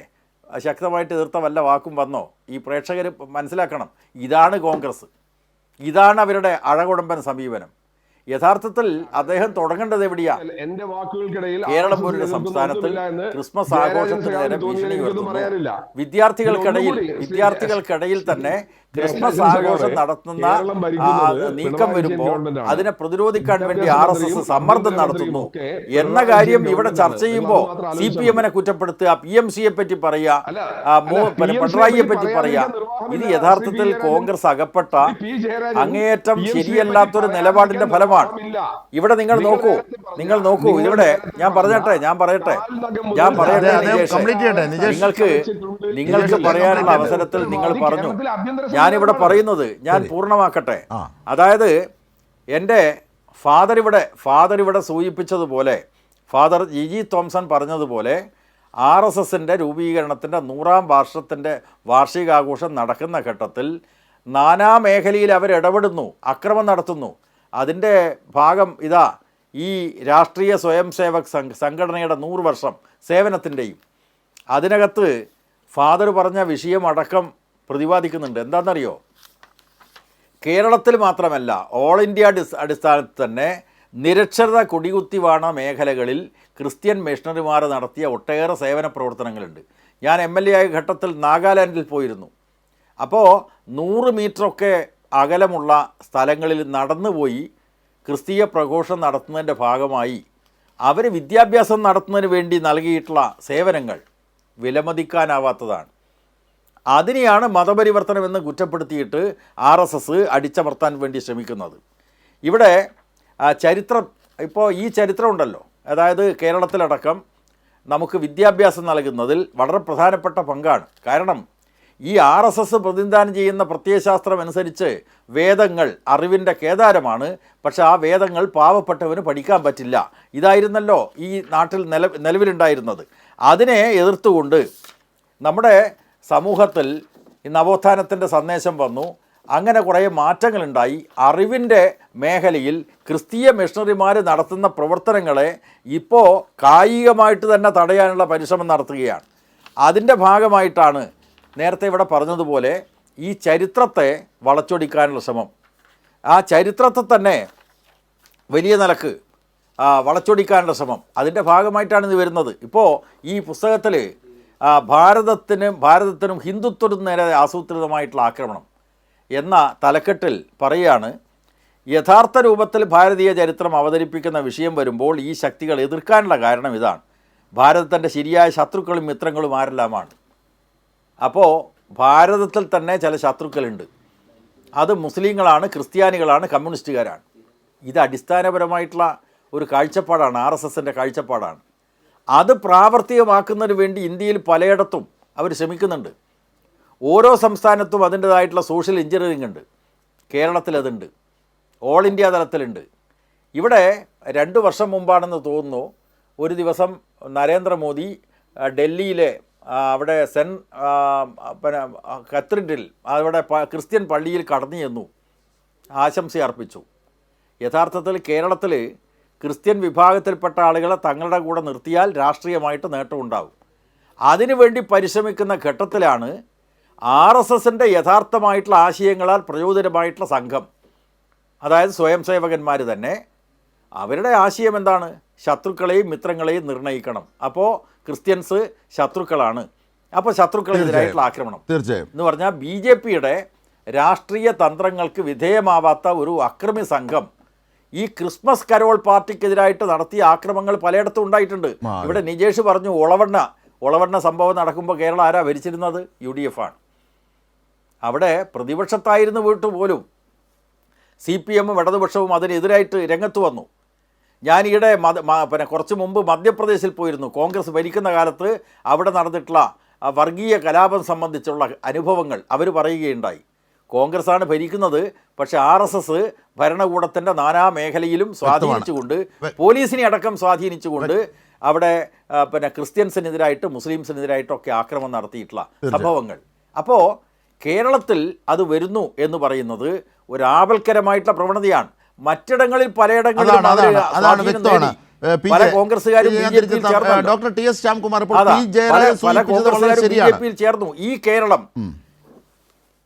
ശക്തമായിട്ട് എതിർത്ത വല്ല വാക്കും വന്നോ? ഈ പ്രേക്ഷകർ മനസ്സിലാക്കണം, ഇതാണ് കോൺഗ്രസ്, ഇതാണ് അവരുടെ അഴകുടമ്പൻ സമീപനം. യഥാർത്ഥത്തിൽ അദ്ദേഹം തുടങ്ങേണ്ടത് എവിടെയാ? എന്റെ വാക്കുകൾക്കിടയിൽ കേരളം പോലുള്ള സംസ്ഥാനത്തിൽ ക്രിസ്മസ് ആഘോഷത്തിന് നേരെ ഭീഷണി ഉയർത്തുന്നു. വിദ്യാർത്ഥികൾക്കിടയിൽ തന്നെ ക്രിസ്മസ് ആഘോഷം നടത്തുന്ന നീക്കം വരുമ്പോൾ അതിനെ പ്രതിരോധിക്കാൻ വേണ്ടി RSS സമ്മർദ്ദം നടത്തുന്നു എന്ന കാര്യം ഇവിടെ ചർച്ച ചെയ്യുമ്പോൾ CPM-നെ കുറ്റപ്പെടുത്തുക, PMCയെ പറ്റി പറയുക, പിണറായിയെ പറ്റി പറയുക, ഇത് യഥാർത്ഥത്തിൽ കോൺഗ്രസ് അകപ്പെട്ട അങ്ങേയറ്റം ശരിയല്ലാത്തൊരു നിലപാടിന്റെ ഫലമാണ്. ഇവിടെ നിങ്ങൾ നോക്കൂ, ഇവിടെ ഞാൻ പറയട്ടെ നിങ്ങൾക്ക് പറയാനുള്ള അവസരത്തിൽ നിങ്ങൾ പറഞ്ഞു. ഞാനിവിടെ പറയുന്നത് ഞാൻ പൂർണ്ണമാക്കട്ടെ. അതായത് എൻ്റെ ഫാദർ ഇവിടെ സൂചിപ്പിച്ചതുപോലെ, ഫാദർ GG തോംസൺ പറഞ്ഞതുപോലെ, RSSൻ്റെ രൂപീകരണത്തിൻ്റെ 100ാം വർഷത്തിൻ്റെ വാർഷികാഘോഷം നടക്കുന്ന ഘട്ടത്തിൽ നാനാ മേഖലയിൽ അവരിടപെടുന്നു, അക്രമം നടത്തുന്നു. അതിൻ്റെ ഭാഗം ഇതാ ഈ രാഷ്ട്രീയ സ്വയം സേവക് സംഘടനയുടെ 100 വർഷം സേവനത്തിൻ്റെയും അതിനകത്ത് ഫാദർ പറഞ്ഞ വിഷയമടക്കം പ്രതിപാദിക്കുന്നുണ്ട്. എന്താണെന്നറിയോ? കേരളത്തിൽ മാത്രമല്ല, ഓൾ ഇന്ത്യ അടിസ്ഥാനത്തിൽ തന്നെ നിരക്ഷരത കൊടികുത്തിവാണ മേഖലകളിൽ ക്രിസ്ത്യൻ മിഷണറിമാർ നടത്തിയ ഒട്ടേറെ സേവന പ്രവർത്തനങ്ങളുണ്ട്. ഞാൻ MLA ആയ ഘട്ടത്തിൽ നാഗാലാൻഡിൽ പോയിരുന്നു. അപ്പോൾ 100 മീറ്ററൊക്കെ അകലമുള്ള സ്ഥലങ്ങളിൽ നടന്നുപോയി ക്രിസ്തീയ പ്രഘോഷം നടത്തുന്നതിൻ്റെ ഭാഗമായി അവർ വിദ്യാഭ്യാസം നടത്തുന്നതിന് വേണ്ടി നൽകിയിട്ടുള്ള സേവനങ്ങൾ വിലമതിക്കാനാവാത്തതാണ്. അതിനെയാണ് മതപരിവർത്തനമെന്ന് കുറ്റപ്പെടുത്തിയിട്ട് RSS അടിച്ചമർത്താൻ വേണ്ടി ശ്രമിക്കുന്നത്. ഇവിടെ ഈ ചരിത്രം ഉണ്ടല്ലോ, അതായത് കേരളത്തിലടക്കം നമുക്ക് വിദ്യാഭ്യാസം നൽകുന്നതിൽ വളരെ പ്രധാനപ്പെട്ട പങ്കാണ്. കാരണം ഈ RSS പ്രതിനിധാനം ചെയ്യുന്ന പ്രത്യയശാസ്ത്രം അനുസരിച്ച് വേദങ്ങൾ അറിവിൻ്റെ കേദാരമാണ്. പക്ഷെ ആ വേദങ്ങൾ പാവപ്പെട്ടവന് പഠിക്കാൻ പറ്റില്ല. ഇതായിരുന്നല്ലോ ഈ നാട്ടിൽ നിലവിലുണ്ടായിരുന്നത്. അതിനെ എതിർത്തുകൊണ്ട് നമ്മുടെ സമൂഹത്തിൽ ഈ നവോത്ഥാനത്തിൻ്റെ സന്ദേശം വന്നു. അങ്ങനെ കുറേ മാറ്റങ്ങളുണ്ടായി. അറിവിൻ്റെ മേഖലയിൽ ക്രിസ്തീയ മിഷണറിമാർ നടത്തുന്ന പ്രവർത്തനങ്ങളെ ഇപ്പോൾ കായികമായിട്ട് തന്നെ തടയാനുള്ള പരിശ്രമം നടത്തുകയാണ്. അതിൻ്റെ ഭാഗമായിട്ടാണ് നേരത്തെ ഇവിടെ പറഞ്ഞതുപോലെ ഈ ചരിത്രത്തെ വളച്ചൊടിക്കാനുള്ള ശ്രമം. ആ ചരിത്രത്തെ തന്നെ വലിയ നിലക്ക് വളച്ചൊടിക്കാനുള്ള ശ്രമം, അതിൻ്റെ ഭാഗമായിട്ടാണ് ഇത് വരുന്നത്. ഇപ്പോൾ ഈ പുസ്തകത്തിൽ ഭാരതത്തിനും ഹിന്ദുത്വത്തിനും നേരെ ആസൂത്രിതമായിട്ടുള്ള ആക്രമണം എന്ന തലക്കെട്ടിൽ പറയുകയാണ്, യഥാർത്ഥ രൂപത്തിൽ ഭാരതീയ ചരിത്രം അവതരിപ്പിക്കുന്ന വിഷയം വരുമ്പോൾ ഈ ശക്തികൾ എതിർക്കാനുള്ള കാരണം ഇതാണ്. ഭാരതത്തിൻ്റെ ശരിയായ ശത്രുക്കളും മിത്രങ്ങളും ആരെല്ലാമാണ്? അപ്പോൾ ഭാരതത്തിൽ തന്നെ ചില ശത്രുക്കളുണ്ട്. അത് മുസ്ലിങ്ങളാണ്, ക്രിസ്ത്യാനികളാണ്, കമ്മ്യൂണിസ്റ്റുകാരാണ്. ഇത് അടിസ്ഥാനപരമായിട്ടുള്ള ഒരു കാഴ്ചപ്പാടാണ്, RSSൻ്റെ കാഴ്ചപ്പാടാണ്. അത് പ്രാവർത്തികമാക്കുന്നതിന് വേണ്ടി ഇന്ത്യയിൽ പലയിടത്തും അവർ ശ്രമിക്കുന്നുണ്ട്. ഓരോ സംസ്ഥാനത്തും അതിൻ്റേതായിട്ടുള്ള സോഷ്യൽ എഞ്ചിനീയറിംഗ് ഉണ്ട്. കേരളത്തിലതുണ്ട്, ഓൾ ഇന്ത്യ തലത്തിലുണ്ട്. ഇവിടെ 2 വർഷം മുമ്പാണെന്ന് തോന്നുന്നു, ഒരു ദിവസം നരേന്ദ്രമോദി ഡൽഹിയിലെ അവിടെ കത്തീഡ്രലിൽ അവിടെ ക്രിസ്ത്യൻ പള്ളിയിൽ കടന്നു ചെന്നു ആശംസ അർപ്പിച്ചു. യഥാർത്ഥത്തിൽ കേരളത്തിൽ ക്രിസ്ത്യൻ വിഭാഗത്തിൽപ്പെട്ട ആളുകളെ തങ്ങളുടെ കൂടെ നിർത്തിയാൽ രാഷ്ട്രീയമായിട്ട് നേട്ടമുണ്ടാകും. അതിനുവേണ്ടി പരിശ്രമിക്കുന്ന ഘട്ടത്തിലാണ് RSSൻ്റെ യഥാർത്ഥമായിട്ടുള്ള ആശയങ്ങളാൽ പ്രചോദിതമായിട്ടുള്ള സംഘം, അതായത് സ്വയം സേവകന്മാർ തന്നെ, അവരുടെ ആശയം എന്താണ്? ശത്രുക്കളെയും മിത്രങ്ങളെയും നിർണ്ണയിക്കണം. അപ്പോൾ ക്രിസ്ത്യൻസ് ശത്രുക്കളാണ്, അപ്പോൾ ശത്രുക്കളെതിരായിട്ടുള്ള ആക്രമണം എന്ന് പറഞ്ഞാൽ BJPയുടെ രാഷ്ട്രീയ തന്ത്രങ്ങൾക്ക് വിധേയമാവാത്ത ഒരു അക്രമി സംഘം ഈ ക്രിസ്മസ് കരോൾ പാർട്ടിക്കെതിരായിട്ട് നടത്തിയ ആക്രമണങ്ങൾ പലയിടത്തും ഉണ്ടായിട്ടുണ്ട്. ഇവിടെ നിജേഷ് പറഞ്ഞു ഒളവണ്ണ സംഭവം നടക്കുമ്പോൾ കേരളം ആരാ ഭരിച്ചിരുന്നത്? UDF ആണ്. അവിടെ പ്രതിപക്ഷത്തായിരുന്നു വീട്ടു പോലും CPM ഇടതുപക്ഷവും അതിനെതിരായിട്ട് രംഗത്ത് വന്നു. ഞാൻ ഈയിടെ പിന്നെ കുറച്ച് മുമ്പ് മധ്യപ്രദേശിൽ പോയിരുന്നു. കോൺഗ്രസ് ഭരിക്കുന്ന കാലത്ത് അവിടെ നടന്നിട്ടുള്ള വർഗീയ കലാപം സംബന്ധിച്ചുള്ള അനുഭവങ്ങൾ അവർ പറയുകയുണ്ടായി. കോൺഗ്രസ്സാണ് ഭരിക്കുന്നത്, പക്ഷേ RSS ഭരണകൂടത്തിൻ്റെ നാനാ മേഖലയിലും സ്വാധീനിച്ചുകൊണ്ട്, പോലീസിനെ അടക്കം സ്വാധീനിച്ചുകൊണ്ട് അവിടെ പിന്നെ ക്രിസ്ത്യൻസിനെതിരായിട്ട് മുസ്ലിംസിനെതിരായിട്ടൊക്കെ ആക്രമണം നടത്തിയിട്ടുള്ള സംഭവങ്ങൾ. അപ്പോൾ കേരളത്തിൽ അത് വരുന്നു എന്ന് പറയുന്നത് ഒരു ആപൽക്കരമായിട്ടുള്ള പ്രവണതയാണ്. മറ്റിടങ്ങളിൽ പലയിടങ്ങളിലും പല കോൺഗ്രസ്സുകാരും ഡോക്ടർ TS ശ്യാംകുമാർ ചേർന്നു. ഈ കേരളം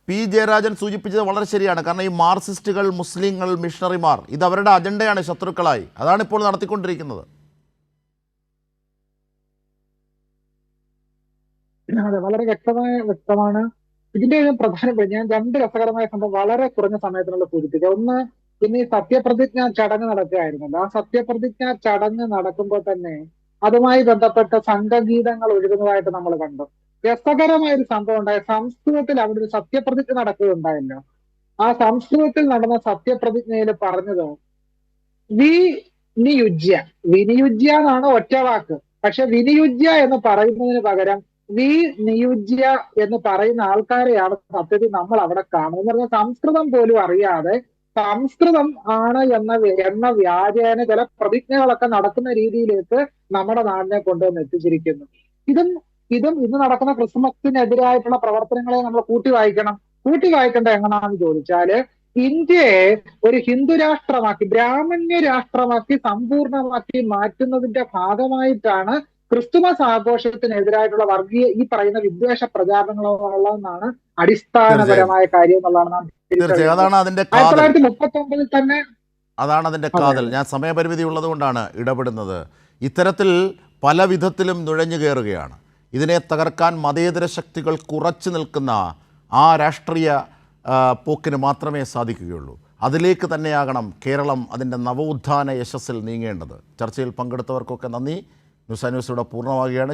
P. ജയരാജൻ സൂചിപ്പിച്ചത് വളരെ ശരിയാണ്. കാരണം ഈ മാർക്സിസ്റ്റുകൾ, മുസ്ലിങ്ങൾ, മിഷണറിമാർ, ഇത് അവരുടെ അജണ്ടയാണ്, ശത്രുക്കളായി. അതാണ് ഇപ്പോൾ നടത്തിക്കൊണ്ടിരിക്കുന്നത്. അതെ, വളരെ വ്യക്തമാണ്. ഇതിന്റെ പ്രധാനപ്പെട്ട ഞാൻ 2 രസകരമായ സംഭവം വളരെ കുറഞ്ഞ സമയത്തിനുള്ള സൂചിപ്പിക്കുക. ഒന്ന്, പിന്നെ ഈ സത്യപ്രതിജ്ഞ ചടങ്ങ് നടക്കുകയായിരുന്നല്ലോ. ആ സത്യപ്രതിജ്ഞ ചടങ്ങ് നടക്കുമ്പോൾ തന്നെ അതുമായി ബന്ധപ്പെട്ട സംഘഗീതങ്ങൾ ഒഴുകുന്നതായിട്ട് നമ്മൾ കണ്ടു. രസകരമായ ഒരു സംഭവം ഉണ്ടായ, സംസ്കൃതത്തിൽ അവിടെ ഒരു സത്യപ്രതിജ്ഞ നടക്കുകയുണ്ടായല്ലോ. ആ സംസ്കൃതത്തിൽ നടന്ന സത്യപ്രതിജ്ഞയിൽ പറഞ്ഞത് വിനിയുജ്യ എന്നാണ് ഒറ്റ വാക്ക്. പക്ഷെ വിനിയുജ്യ എന്ന് പറയുന്നതിന് പകരം നിയുജ്യ എന്ന് പറയുന്ന ആൾക്കാരെയാണ് സത്യത്തിൽ നമ്മൾ അവിടെ കാണുന്നത്. എന്ന് പറഞ്ഞാൽ സംസ്കൃതം പോലും അറിയാതെ സംസ്കൃതം ആണ് എന്ന വ്യാജേന ചില പ്രതിജ്ഞകളൊക്കെ നടക്കുന്ന രീതിയിലേക്ക് നമ്മുടെ നാടിനെ കൊണ്ടുവന്ന് എത്തിച്ചിരിക്കുന്നു. ഇതും ഇന്ന് നടക്കുന്ന ക്രിസ്മസിനെതിരായിട്ടുള്ള പ്രവർത്തനങ്ങളെ നമ്മൾ കൂട്ടി വായിക്കേണ്ട എങ്ങനെയാണെന്ന് ചോദിച്ചാല്, ഇന്ത്യയെ ഒരു ഹിന്ദു രാഷ്ട്രമാക്കി, ബ്രാഹ്മണ്യ രാഷ്ട്രമാക്കി സമ്പൂർണമാക്കി മാറ്റുന്നതിന്റെ ഭാഗമായിട്ടാണ് ക്രിസ്തുമസ് ആഘോഷത്തിനെതിരായിട്ടുള്ള വർഗീയ ഈ പറയുന്ന വിദ്വേഷ പ്രചാരണങ്ങളുള്ളതെന്നാണ് അടിസ്ഥാനപരമായ കാര്യം എന്നുള്ളതാണ് നാം അതാണ് അതിന്റെ 1939 തന്നെ. അതാണ് അതിന്റെ കാതൽ. ഞാൻ സമയപരിമിതി ഉള്ളത് കൊണ്ടാണ് ഇടപെടുന്നത്. ഇത്തരത്തിൽ പല വിധത്തിലും നുഴഞ്ഞു കയറുകയാണ്. ഇതിനെ തകർക്കാൻ മതേതര ശക്തികൾ കുറച്ചു നിൽക്കുന്ന ആ രാഷ്ട്രീയ പോക്കിന് മാത്രമേ സാധിക്കുകയുള്ളൂ. അതിലേക്ക് തന്നെയാകണം കേരളം അതിൻ്റെ നവോത്ഥാന യശസ്സിൽ നീങ്ങേണ്ടത്. ചർച്ചയിൽ പങ്കെടുത്തവർക്കൊക്കെ നന്ദി. ന്യൂസ് ഇവിടെ പൂർണ്ണമാകുകയാണ്.